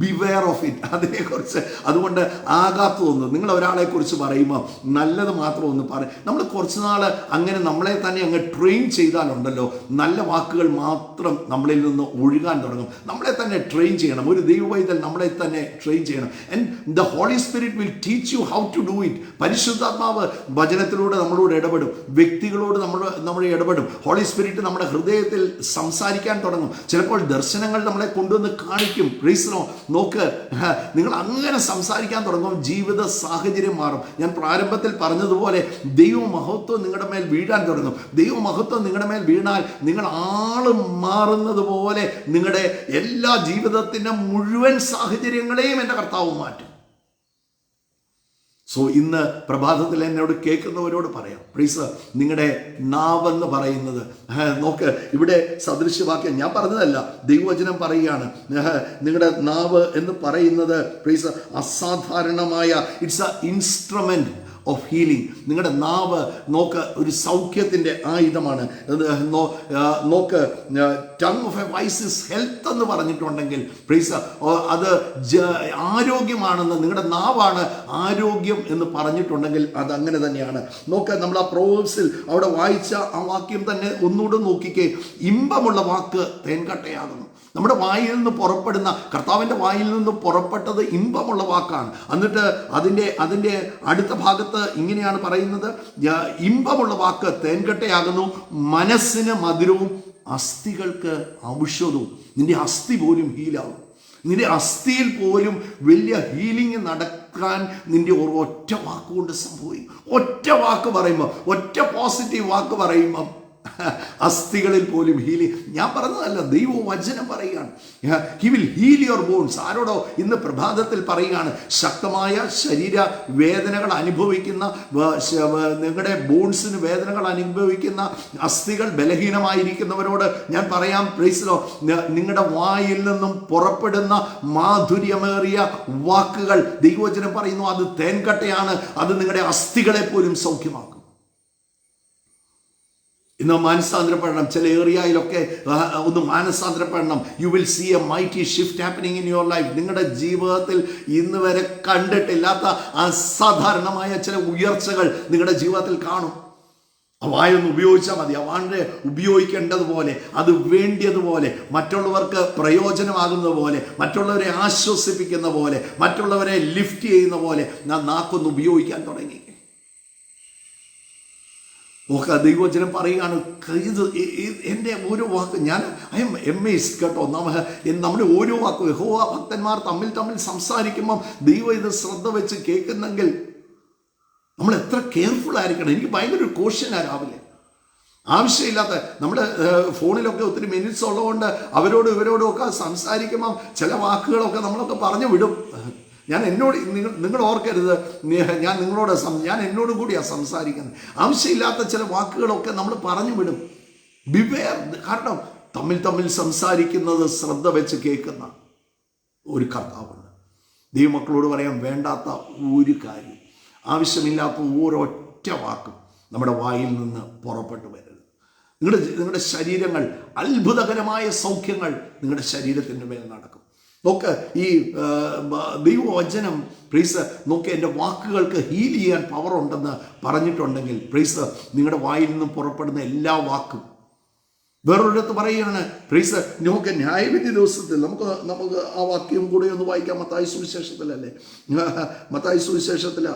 ബിവെയർ ഓഫ് ഇറ്റ്, അതിനെക്കുറിച്ച്. അതുകൊണ്ട് ആകാത്തതൊന്നും നിങ്ങൾ ഒരാളെക്കുറിച്ച് പറയുമ്പോൾ നല്ലത് മാത്രം ഒന്ന് പറയും. നമ്മൾ കുറച്ച് നാൾ അങ്ങനെ നമ്മളെ തന്നെ അങ്ങ് ട്രെയിൻ ചെയ്താലുണ്ടല്ലോ, നല്ല വാക്കുകൾ മാത്രം നമ്മളിൽ നിന്ന് ഒഴുകാൻ തുടങ്ങും. നമ്മളെ തന്നെ ട്രെയിൻ ചെയ്യണം. ഒരു ദൈവവൈതൽ നമ്മളെ തന്നെ ട്രെയിൻ ചെയ്യണം. And the Holy Spirit will teach you how to do it. പരിശുദ്ധാത്മാവ് വചനത്തിലൂടെ നമ്മളോട് ഇടപെടും, വ്യക്തികളോട് നമ്മൾ ഇടപെടും. ഹോളി സ്പിരിറ്റ് നമ്മുടെ ഹൃദയത്തിൽ സംസാരിക്കാൻ തുടങ്ങും. ചിലപ്പോൾ ദർശനങ്ങൾ നമ്മളെ കൊണ്ടുവന്ന് കാണിക്കും. പ്രീസനോ, നോക്ക്, നിങ്ങൾ അങ്ങനെ സംസാരിക്കാൻ തുടങ്ങും, ജീവിത സാഹചര്യം മാറും. ഞാൻ പ്രാരംഭത്തിൽ പറഞ്ഞതുപോലെ ദൈവമഹത്വം നിങ്ങളുടെ മേൽ വീഴാൻ തുടങ്ങും. ദൈവമഹത്വം നിങ്ങളുടെ മേൽ വീണാൽ നിങ്ങൾ ആള് മാറുന്നത് പോലെ നിങ്ങളുടെ എല്ലാ ജീവിതത്തിൻ്റെ മുഴുവൻ സാഹചര്യങ്ങളെയും എൻ്റെ കർത്താവ് മാറ്റും. സോ ഇന്ന് പ്രഭാതത്തിൽ എന്നോട് കേൾക്കുന്നവരോട് പറയാം, പ്ലീസ്, നിങ്ങളുടെ നാവെന്ന് പറയുന്നത്, നോക്ക്, ഇവിടെ സദൃശ്യവാക്യം ഞാൻ പറഞ്ഞതല്ല, ദൈവവചനം പറയുകയാണ്. നിങ്ങളുടെ നാവ് എന്ന് പറയുന്നത് പ്ലീസ് അസാധാരണമായ, it's a instrument of healing. നിങ്ങളുടെ നാവ് നോക്ക്, ഒരു സൗഖ്യത്തിൻ്റെ ആയുധമാണ്. നോക്ക്, tongue of a wise is health എന്ന് പറഞ്ഞിട്ടുണ്ടെങ്കിൽ പ്ലീസ് അത് ആരോഗ്യമാണെന്ന്, നിങ്ങളുടെ നാവാണ് ആരോഗ്യം എന്ന് പറഞ്ഞിട്ടുണ്ടെങ്കിൽ അത് അങ്ങനെ തന്നെയാണ്. നോക്ക്, നമ്മൾ ആ പ്രോവേബ്സിൽ അവിടെ വായിച്ച ആ വാക്യം തന്നെ ഒന്നുകൂടെ നോക്കിക്കേ. ഇമ്പമുള്ള വാക്ക് തേൻകട്ടയാകുന്നു. നമ്മുടെ വായിൽ നിന്ന് പുറപ്പെടുന്ന, കർത്താവിൻ്റെ വായിൽ നിന്ന് പുറപ്പെട്ടത് ഇമ്പമുള്ള വാക്കാണ്. എന്നിട്ട് അതിൻ്റെ അടുത്ത ഭാഗത്ത് ഇങ്ങനെയാണ് പറയുന്നത്, ഇമ്പമുള്ള വാക്ക് തേൻകട്ടയാകുന്നു, മനസ്സിന് മധുരവും അസ്ഥികൾക്ക് ഔഷധവും. നിന്റെ അസ്ഥി പോലും ഹീലാവും. നിന്റെ അസ്ഥിയിൽ പോലും വലിയ ഹീലിംഗ് നടക്കാൻ നിന്റെ ഒറ്റ വാക്കുകൊണ്ട് സംഭവിക്കും. ഒറ്റ വാക്ക് പറയുമ്പോൾ, ഒറ്റ പോസിറ്റീവ് വാക്ക് പറയുമ്പം അസ്ഥികളിൽ പോലും ഹീലിംഗ്. ഞാൻ പറഞ്ഞതല്ല, ദൈവവചനം പറയുകയാണ്. He will heal your bones. ആരോടോ ഇന്ന് പ്രഭാതത്തിൽ പറയുകയാണ്, ശക്തമായ ശരീര വേദനകൾ അനുഭവിക്കുന്ന, നിങ്ങളുടെ ബോൺസിന് വേദനകൾ അനുഭവിക്കുന്ന, അസ്ഥികൾ ബലഹീനമായിരിക്കുന്നവരോട് ഞാൻ പറയാം, പ്രൈസിലോ, നിങ്ങളുടെ വായിൽ നിന്നും പുറപ്പെടുന്ന മാധുര്യമേറിയ വാക്കുകൾ, ദൈവവചനം പറയുന്നു, അത് തേൻകട്ടയാണ്. അത് നിങ്ങളുടെ അസ്ഥികളെ പോലും സൗഖ്യമാക്കും. ഇന്ന് മാനസാന്തരപ്പെടണം. ചില ഏരിയയിലൊക്കെ ഒന്ന് മാനസാന്തരപ്പെടണം. You will see a mighty shift happening in your life. നിങ്ങളുടെ ജീവിതത്തിൽ ഇന്ന് വരെ കണ്ടിട്ടില്ലാത്ത അസാധാരണമായ ചില ഉയർച്ചകൾ നിങ്ങളുടെ ജീവിതത്തിൽ കാണും. വായൊന്ന് ഉപയോഗിച്ചാൽ മതി. വാണ്ട് ഉപയോഗിക്കേണ്ടതുപോലെ, അത് വേണ്ടിയതുപോലെ, മറ്റുള്ളവർക്ക് പ്രയോജനമാകുന്നത് പോലെ, മറ്റുള്ളവരെ ആശ്വസിപ്പിക്കുന്ന പോലെ, മറ്റുള്ളവരെ ലിഫ്റ്റ് ചെയ്യുന്ന പോലെ നാക്കൊന്ന് ഉപയോഗിക്കാൻ തുടങ്ങി. നോക്കുക, ദൈവവചനം പറയുകയാണ്, ഇത് എൻ്റെ ഓരോ വാക്ക്, ഞാൻ ഐ എം എമേസ്ഡ് കേട്ടോ. നമ്മുടെ ഓരോ വാക്കും യഹോവ ഭക്തന്മാർ തമ്മിൽ സംസാരിക്കുമ്പം ദൈവം ഇത് ശ്രദ്ധ വെച്ച് കേൾക്കുന്നെങ്കിൽ നമ്മൾ എത്ര കെയർഫുൾ ആയിരിക്കണം. എനിക്ക് ഭയങ്കര ഒരു ക്വസ്റ്റ്യനാണ് രാവിലെ. ആവശ്യമില്ലാത്ത, നമ്മുടെ ഫോണിലൊക്കെ ഒത്തിരി മിനിറ്റ്സ് ഉള്ളതുകൊണ്ട് അവരോടും ഇവരോടും ഒക്കെ സംസാരിക്കുമ്പം ചില വാക്കുകളൊക്കെ നമ്മളൊക്കെ പറഞ്ഞു വിടും. നിങ്ങൾ ഓർക്കരുത്, ഞാൻ എന്നോടും കൂടിയാണ് സംസാരിക്കുന്നത്. ആവശ്യമില്ലാത്ത ചില വാക്കുകളൊക്കെ നമ്മൾ പറഞ്ഞു വിടും. ബിവെയർ. കാരണം തമ്മിൽ സംസാരിക്കുന്നത് ശ്രദ്ധ വെച്ച് കേൾക്കുന്ന ഒരു കർത്താവുണ്ട്. ദൈവമക്കളോട് പറയാൻ, വേണ്ടാത്ത ഒരു കാര്യം, ആവശ്യമില്ലാത്ത ഒരൊറ്റ വാക്കും നമ്മുടെ വായിൽ നിന്ന് പുറപ്പെട്ടു വരരുത്. നിങ്ങളുടെ ശരീരങ്ങൾ, അത്ഭുതകരമായ സൗഖ്യങ്ങൾ നിങ്ങളുടെ ശരീരത്തിൻ്റെ മേൽ നടക്കും. നോക്ക്, ഈ ദൈവവചനം പ്രീസ് നോക്ക്, എൻ്റെ വാക്കുകൾക്ക് ഹീൽ ചെയ്യാൻ പവർ ഉണ്ടെന്ന് പറഞ്ഞിട്ടുണ്ടെങ്കിൽ പ്രീസ് നിങ്ങളുടെ വായിൽ നിന്നും പുറപ്പെടുന്ന എല്ലാ വാക്കും വേറൊരിടത്ത് പറയുകയാണ് പ്രീസ് നമുക്ക് ന്യായവിധി ദിവസത്തിൽ നമുക്ക് ആ വാക്യം കൂടെ ഒന്ന് വായിക്കാം. മത്തായി സുവിശേഷത്തിലല്ലേ, മത്തായി സുവിശേഷത്തില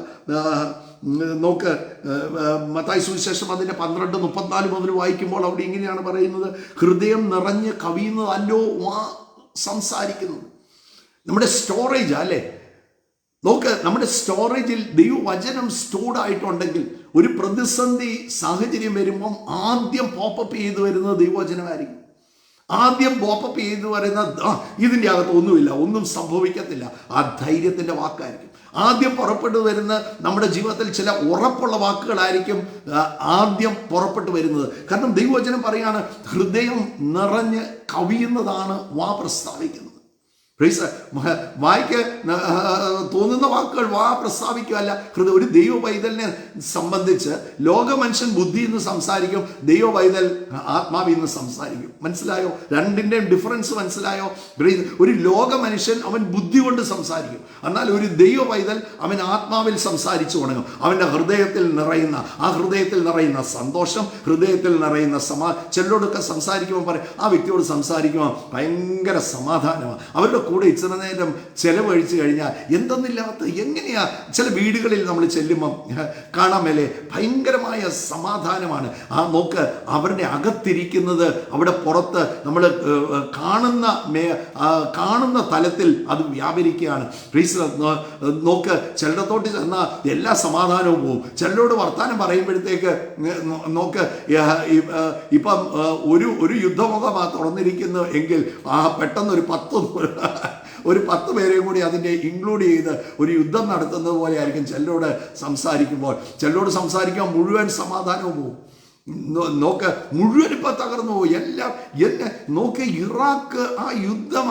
നോക്ക്, മത്തായി സുവിശേഷം അതിൻ്റെ 12:34 മുതൽ വായിക്കുമ്പോൾ അവിടെ ഇങ്ങനെയാണ് പറയുന്നത്: ഹൃദയം നിറഞ്ഞ് കവിയുന്നതല്ലോ വാ സംസാരിക്കുന്നത്. നമ്മുടെ സ്റ്റോറേജ് അല്ലേ, നോക്ക്, നമ്മുടെ സ്റ്റോറേജിൽ ദൈവവചനം സ്റ്റോർഡ് ആയിട്ടുണ്ടെങ്കിൽ ഒരു പ്രതിസന്ധി സാഹചര്യം വരുമ്പം ആദ്യം പോപ്പപ്പ് ചെയ്തു വരുന്നത് ദൈവവചനമായിരിക്കും. ആദ്യം പോപ്പപ്പ് ചെയ്തു വരുന്നത് ഇതിൻ്റെ അകത്ത് ഒന്നുമില്ല, ഒന്നും സംഭവിക്കത്തില്ല, ആ ധൈര്യത്തിൻ്റെ വാക്കായിരിക്കും. ആദ്യം പുറപ്പെട്ടു വരുന്ന നമ്മുടെ ജീവിതത്തിൽ ചില ഉറപ്പുള്ള വാക്കുകളായിരിക്കും ആദ്യം പുറപ്പെട്ടു വരുന്നത്. കാരണം ദൈവവചനം പറയാണ്, ഹൃദയം നിറഞ്ഞ് കവിയുന്നതാണ് വാ പ്രസ്താവിക്കുന്നത്. വായ്ക്ക് തോന്നുന്ന വാക്കുകൾ വാ പ്രസ്താവിക്കുകയല്ല. ഒരു ദൈവ പൈതലിനെ സംബന്ധിച്ച് ലോക മനുഷ്യൻ ബുദ്ധിയിൽ നിന്ന് സംസാരിക്കും, ദൈവ പൈതൽ ആത്മാവിൽ നിന്ന് സംസാരിക്കും. മനസ്സിലായോ? രണ്ടിൻ്റെയും ഡിഫറൻസ് മനസ്സിലായോ? ഒരു ലോക മനുഷ്യൻ അവൻ ബുദ്ധി കൊണ്ട് സംസാരിക്കും, എന്നാൽ ഒരു ദൈവ പൈതൽ അവൻ ആത്മാവിൽ സംസാരിച്ചു തുടങ്ങും. അവൻ്റെ ഹൃദയത്തിൽ നിറയുന്ന സന്തോഷം, ഹൃദയത്തിൽ നിറയുന്ന ചിലരോടൊക്കെ സംസാരിക്കുമ്പോൾ പറയും, ആ വ്യക്തിയോട് സംസാരിക്കുമ്പോൾ ഭയങ്കര സമാധാനമാണ്. അവരുടെ കൂടെ ഇച്ചിരി നേരം ചെലവഴിച്ചു കഴിഞ്ഞാൽ എന്തെന്നില്ലാത്ത എങ്ങനെയാ ചില വീടുകളിൽ നമ്മൾ ചെല്ലുമ്പം കാണാൻ മേലെ ഭയങ്കരമായ സമാധാനമാണ്. ആ നോക്ക്, അവരുടെ അകത്തിരിക്കുന്നത് അവിടെ പുറത്ത് നമ്മൾ കാണുന്ന തലത്തിൽ അത് വ്യാപരിക്കുകയാണ്. നോക്ക്, ചിലടത്തോട്ട് ചെന്നാൽ എല്ലാ സമാധാനവും പോവും. ചിലരോട് വർത്താനം പറയുമ്പോഴത്തേക്ക് നോക്ക്, ഇപ്പം ഒരു യുദ്ധമുഖമാണ് തുറന്നിരിക്കുന്നു എങ്കിൽ പെട്ടെന്ന് ഒരു 10 പേരെയും കൂടി അതിൻ്റെ ഇൻക്ലൂഡ് ചെയ്ത് ഒരു യുദ്ധം നടത്തുന്നത് പോലെ ആയിരിക്കും ചിലരോട് സംസാരിക്കുമ്പോൾ മുഴുവൻ സമാധാനവും പോവും. നോക്ക്, മുഴുവൻ ഇപ്പം തകർന്നു പോകും എല്ലാം. നോക്ക്, ഇറാഖ് ആ യുദ്ധം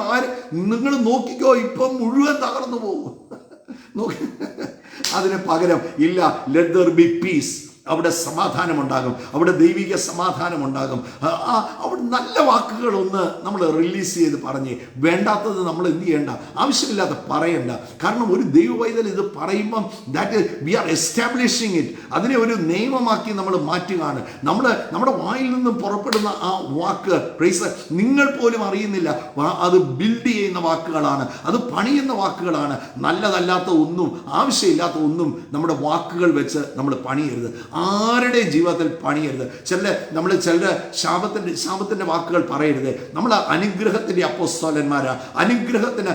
നിങ്ങൾ നോക്കിക്കോ, ഇപ്പം മുഴുവൻ തകർന്നു പോകും. നോക്ക്, അതിന് പകരം ഇല്ല, ലെറ്റ് ദെർ ബി പീസ്. അവിടെ സമാധാനമുണ്ടാകും, അവിടെ ദൈവിക സമാധാനമുണ്ടാകും. അവിടെ നല്ല വാക്കുകളൊന്ന് നമ്മൾ റിലീസ് ചെയ്ത് പറഞ്ഞ്, വേണ്ടാത്തത് നമ്മൾ എന്ത് ചെയ്യേണ്ട, ആവശ്യമില്ലാതെ പറയണ്ട. കാരണം ഒരു ദൈവവൈതൽ ഇത് പറയുമ്പം വി ആർ എസ്റ്റാബ്ലിഷിങ് ഇറ്റ്, അതിനെ ഒരു നിയമമാക്കി നമ്മൾ മാറ്റുകയാണ്. നമ്മുടെ വായിൽ നിന്നും പുറപ്പെടുന്ന ആ വാക്ക് നിങ്ങൾ പോലും അറിയുന്നില്ല, അത് ബിൽഡ് ചെയ്യുന്ന വാക്കുകളാണ്, അത് പണിയുന്ന വാക്കുകളാണ്. നല്ലതല്ലാത്ത ഒന്നും, ആവശ്യമില്ലാത്ത ഒന്നും നമ്മുടെ വാക്കുകൾ വെച്ച് നമ്മൾ പണിയരുത്. ആരുടെ ജീവിതത്തിൽ പണിയരുത്. ചിലരുടെ ശാപത്തിന്റെ വാക്കുകൾ പറയരുത്. നമ്മൾ അനുഗ്രഹത്തിന്റെ അപ്പോസ്തലന്മാരാ. അനുഗ്രഹത്തിന്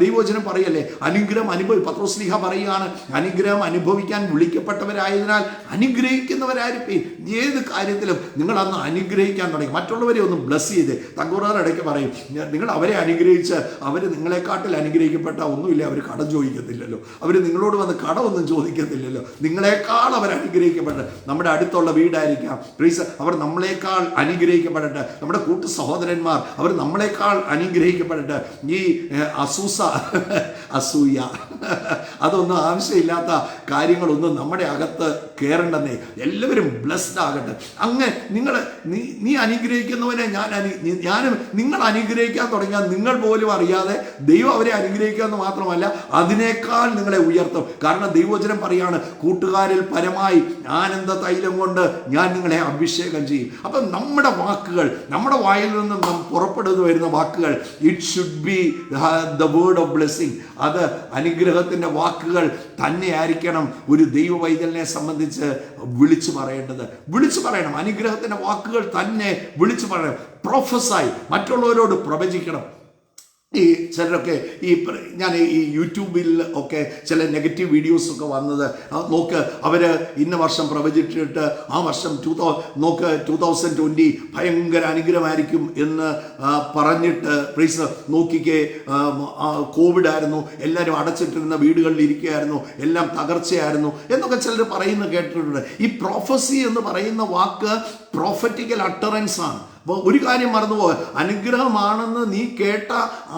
ദൈവവചനം പറയല്ലേ, അനുഗ്രഹം പത്രോസ്ലീഹ പറയുകയാണ്, അനുഗ്രഹം അനുഭവിക്കാൻ വിളിക്കപ്പെട്ടവരായതിനാൽ അനുഗ്രഹിക്കുന്നവരായിരിക്കും. ഏത് കാര്യത്തിലും നിങ്ങൾ അന്ന് അനുഗ്രഹിക്കാൻ തുടങ്ങി. മറ്റുള്ളവരെ ഒന്ന് ബ്ലസ് ചെയ്ത്, തങ്കോറാർ ഇടയ്ക്ക് പറയും, നിങ്ങൾ അവരെ അനുഗ്രഹിച്ച് അവർ നിങ്ങളെക്കാട്ടിൽ അനുഗ്രഹിക്കപ്പെട്ട ഒന്നുമില്ല, അവർ കടം ചോദിക്കത്തില്ലല്ലോ, അവർ നിങ്ങളോട് വന്ന് കടമൊന്നും ചോദിക്കത്തില്ലല്ലോ. നിങ്ങളെക്കാൾ അവർ അനുഗ്രഹിക്കപ്പെട്ട നമ്മുടെ അടുത്തുള്ള വീടായിരിക്കാം, അവർ നമ്മളെക്കാൾ അനുഗ്രഹിക്കപ്പെടട്ടെ. നമ്മുടെ കൂട്ടു സഹോദരന്മാർ അവർ നമ്മളെക്കാൾ അനുഗ്രഹിക്കപ്പെടട്ടെ. ഈ അസൂയ അതൊന്നും ആവശ്യമില്ലാത്ത കാര്യങ്ങളൊന്നും നമ്മുടെ അകത്ത് കയറണ്ടെന്നേ. എല്ലാവരും ബ്ലെസ്ഡ് ആകട്ടെ. നീ അനുഗ്രഹിക്കുന്നവനെ നിങ്ങൾ അനുഗ്രഹിക്കാൻ തുടങ്ങിയാൽ നിങ്ങൾ പോലും അറിയാതെ ദൈവം അവരെ അനുഗ്രഹിക്കുക മാത്രമല്ല, അതിനേക്കാൾ നിങ്ങളെ ഉയർത്തും. കാരണം ദൈവവചനം പറയാണ്, കൂട്ടുകാരിൽ പരമായി ആനന്ദ തൈലം കൊണ്ട് ഞാൻ നിങ്ങളെ അഭിഷേകം ചെയ്യും. അപ്പം നമ്മുടെ വാക്കുകൾ, നമ്മുടെ വായിൽ നിന്നും പുറപ്പെടുന്നു വരുന്ന വാക്കുകൾ, it should be the word of blessing. അത് അനുഗ്രഹത്തിൻ്റെ വാക്കുകൾ തന്നെ ആയിരിക്കണം ഒരു ദൈവവൈതലിനെ സംബന്ധിച്ച് വിളിച്ചു പറയണം. അനുഗ്രഹത്തിൻ്റെ വാക്കുകൾ തന്നെ വിളിച്ചു പറയണം. പ്രൊഫസായി മറ്റുള്ളവരോട് പ്രവചിക്കണം. ഈ ചിലരൊക്കെ ഞാൻ ഈ യൂട്യൂബിൽ ഒക്കെ ചില നെഗറ്റീവ് വീഡിയോസൊക്കെ വന്നത് നോക്ക്, അവർ ഇന്ന വർഷം പ്രവചിച്ചിട്ട് ആ വർഷം 2020 ഭയങ്കര അനുഗ്രഹമായിരിക്കും എന്ന് പറഞ്ഞിട്ട് നോക്കിക്കേ, കോവിഡ് ആയിരുന്നു, എല്ലാവരും അടച്ചിട്ടിരുന്ന വീടുകളിൽ ഇരിക്കുകയായിരുന്നു, എല്ലാം തകർച്ചയായിരുന്നു എന്നൊക്കെ ചിലർ പറയുന്നത് കേട്ടിട്ടുണ്ട്. ഈ പ്രൊഫസി എന്ന് പറയുന്ന വാക്ക് പ്രൊഫറ്റിക്കൽ അട്ടറൻസ് ആണ്. അപ്പോൾ ഒരു കാര്യം മറന്നുപോകുക, അനുഗ്രഹമാണെന്ന് നീ കേട്ട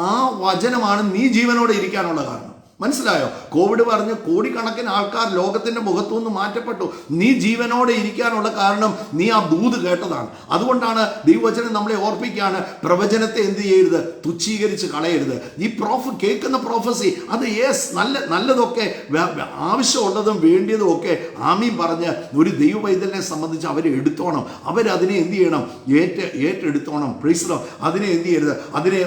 ആ വചനമാണ് നീ ജീവനോടെ ഇരിക്കാനുള്ള കാരണം. മനസ്സിലായോ? കോവിഡ് പറഞ്ഞ് കോടിക്കണക്കിന് ആൾക്കാർ ലോകത്തിന്റെ മുഖത്തുനിന്ന് മാറ്റപ്പെട്ടു. നീ ജീവനോടെ ഇരിക്കാനുള്ള കാരണം നീ ആ ദൂത് കേട്ടതാണ്. അതുകൊണ്ടാണ് ദൈവവചനം നമ്മളെ ഓർപ്പിക്കുകയാണ്, പ്രവചനത്തെ എന്ത് ചെയ്യരുത്, തുച്ഛീകരിച്ച് കളയരുത്. ഈ കേൾക്കുന്ന പ്രോഫസി അത് നല്ലതൊക്കെ ആവശ്യമുള്ളതും വേണ്ടിയതും ഒക്കെ ആമീൻ പറഞ്ഞ് ഒരു ദൈവവൈതലിനെ സംബന്ധിച്ച് അവരെ എടുത്തോണം. അവരതിനെ എന്ത് ചെയ്യണം, ഏറ്റെടുത്തോണം. പ്രീസ് അതിനെ എന്ത് ചെയ്യരുത്, അതിനെ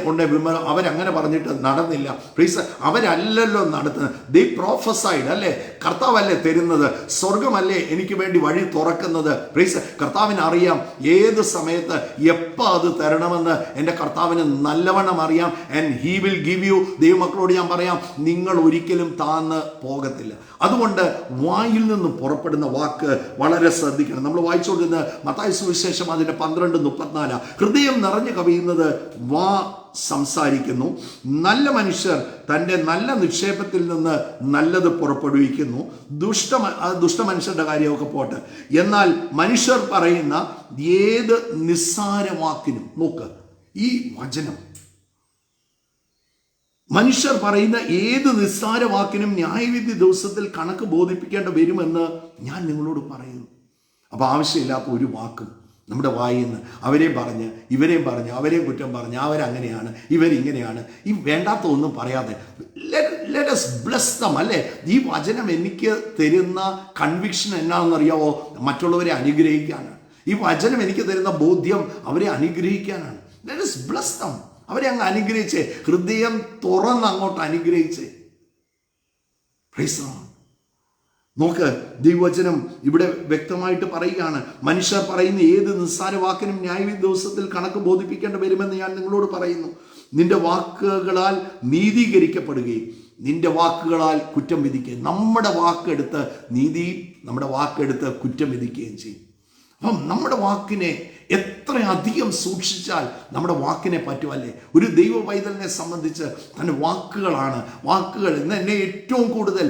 അവരങ്ങനെ പറഞ്ഞിട്ട് നടന്നില്ല. പ്രീസ് അവരല്ലല്ലോ നടത്തുന്നത്. ദേ പ്രോഫസൈഡ് അല്ലേ, കർത്താവല്ലേ തരുന്നത്, സ്വർഗമല്ലേ എനിക്ക് വേണ്ടി വഴി തുറക്കുന്നത്. പ്രീസ് കർത്താവിന് അറിയാം ഏത് സമയത്ത് എപ്പോൾ അത് തരണമെന്ന് എൻ്റെ കർത്താവിന് നല്ലവണ്ണം അറിയാം. And he will give you. ദൈവമക്കളോട് ഞാൻ പറയാം, നിങ്ങൾ ഒരിക്കലും താന്ന് പോകത്തില്ല. അതുകൊണ്ട് വായിൽ നിന്ന് പുറപ്പെടുന്ന വാക്ക് വളരെ ശ്രദ്ധിക്കണം. നമ്മൾ വായിച്ചുകൊണ്ടിരുന്ന മത്തായി സുവിശേഷം അതിൻ്റെ 12:34, ഹൃദയം നിറഞ്ഞു കവിയുന്നത് വാ സംസാരിക്കുന്നു. നല്ല മനുഷ്യർ തൻ്റെ നല്ല നിക്ഷേപത്തിൽ നിന്ന് നല്ലത് പുറപ്പെടുവിക്കുന്നു. ദുഷ്ട മനുഷ്യരുടെ കാര്യമൊക്കെ പോട്ടെ, എന്നാൽ മനുഷ്യർ പറയുന്ന ഏത് നിസ്സാര വാക്കിനും, നോക്ക് ഈ വചനം, മനുഷ്യർ പറയുന്ന ഏത് നിസ്സാര വാക്കിനും ന്യായവിധി ദിവസത്തിൽ കണക്ക് ബോധിപ്പിക്കേണ്ടി വരുമെന്ന് ഞാൻ നിങ്ങളോട് പറയുന്നു. അപ്പോൾ ആവശ്യമില്ലാത്ത ഒരു വാക്കും നമ്മുടെ വായിൽ നിന്ന് അവരെയും പറഞ്ഞ് ഇവരെയും പറഞ്ഞ് അവരെയും കുറ്റം പറഞ്ഞ് അവരങ്ങനെയാണ് ഇവരിങ്ങനെയാണ് ഈ വേണ്ടാത്ത ഒന്നും പറയാതെ ലെറ്റ് us bless them. അല്ലേ, ഈ വചനം എനിക്ക് തരുന്ന കൺവിക്ഷൻ എന്നാണെന്നറിയാവോ, മറ്റുള്ളവരെ അനുഗ്രഹിക്കാനാണ്. ഈ വചനം എനിക്ക് തരുന്ന ബോധ്യം അവരെ അനുഗ്രഹിക്കാനാണ്. Let us bless them. അവരെ അങ്ങ് അനുഗ്രഹിച്ചേ, ഹൃദയം തുറന്ന് അങ്ങോട്ട് അനുഗ്രഹിച്ചേ. Praise the Lord. നോക്ക്, ദൈവവചനം ഇവിടെ വ്യക്തമായിട്ട് പറയുകയാണ്, മനുഷ്യർ പറയുന്ന ഏത് നിസ്സാര വാക്കിനും ന്യായവിധി ദിവസത്തിൽ കണക്ക് ബോധിപ്പിക്കേണ്ടി വരുമെന്ന് ഞാൻ നിങ്ങളോട് പറയുന്നു. നിന്റെ വാക്കുകളാൽ നീതീകരിക്കപ്പെടുകയും നിന്റെ വാക്കുകളാൽ കുറ്റം വിധിക്കുകയും. നമ്മുടെ വാക്കെടുത്ത് നീതിയും നമ്മുടെ വാക്കെടുത്ത് കുറ്റം വിധിക്കുകയും ചെയ്യും. അപ്പം നമ്മുടെ വാക്കിനെ എത്രയധികം സൂക്ഷിച്ചാൽ നമ്മുടെ വാക്കിനെ പറ്റുമല്ലേ. ഒരു ദൈവ പൈതലിനെ സംബന്ധിച്ച് തൻ്റെ വാക്കുകൾ ഇന്ന് എന്നെ ഏറ്റവും കൂടുതൽ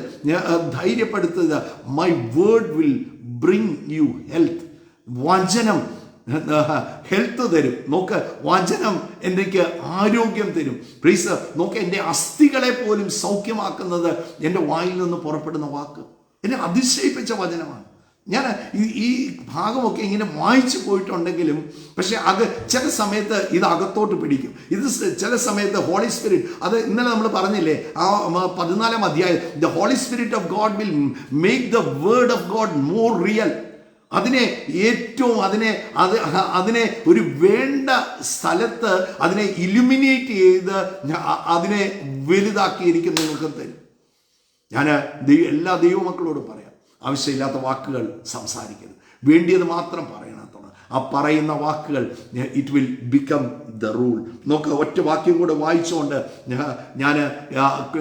ധൈര്യപ്പെടുത്തുക, my word will bring you health. വചനം ഹെൽത്ത് തരും. നോക്ക്, വചനം എനിക്ക് ആരോഗ്യം തരും. പ്ലീസ് നോക്ക്, എൻ്റെ അസ്ഥികളെ പോലും സൗഖ്യമാക്കുന്നത് എൻ്റെ വായിൽ നിന്ന് പുറപ്പെടുന്ന വാക്ക്. എന്നെ അതിശയിപ്പിച്ച വചനമാണ്. ഞാൻ ഈ ഭാഗമൊക്കെ ഇങ്ങനെ വായിച്ചു പോയിട്ടുണ്ടെങ്കിലും പക്ഷെ ചില സമയത്ത് ഇത് അകത്തോട്ട് പിടിക്കും. ഇത് ചില സമയത്ത് ഹോളി സ്പിരിറ്റ്, അത് ഇന്നലെ നമ്മൾ പറഞ്ഞില്ലേ ആ 14-ാം അധ്യായം, the Holy Spirit of God will make the word of God more real. അതിനെ ഒരു വേണ്ട സ്ഥലത്ത് അതിനെ ഇലുമിനേറ്റ് ചെയ്ത് അതിനെ വലുതാക്കി എനിക്ക് നിങ്ങൾക്ക് തരും. ഞാൻ എല്ലാ ദൈവമക്കളോടും പറയാം, ആവശ്യമില്ലാത്ത വാക്കുകൾ സംസാരിക്കരുത്, വേണ്ടിയത് മാത്രം പറയണം. ആ പറയുന്ന വാക്കുകൾ it will become the rule. നോക്ക്, ഒറ്റ വാക്യം കൂടെ വായിച്ചുകൊണ്ട് ഞാൻ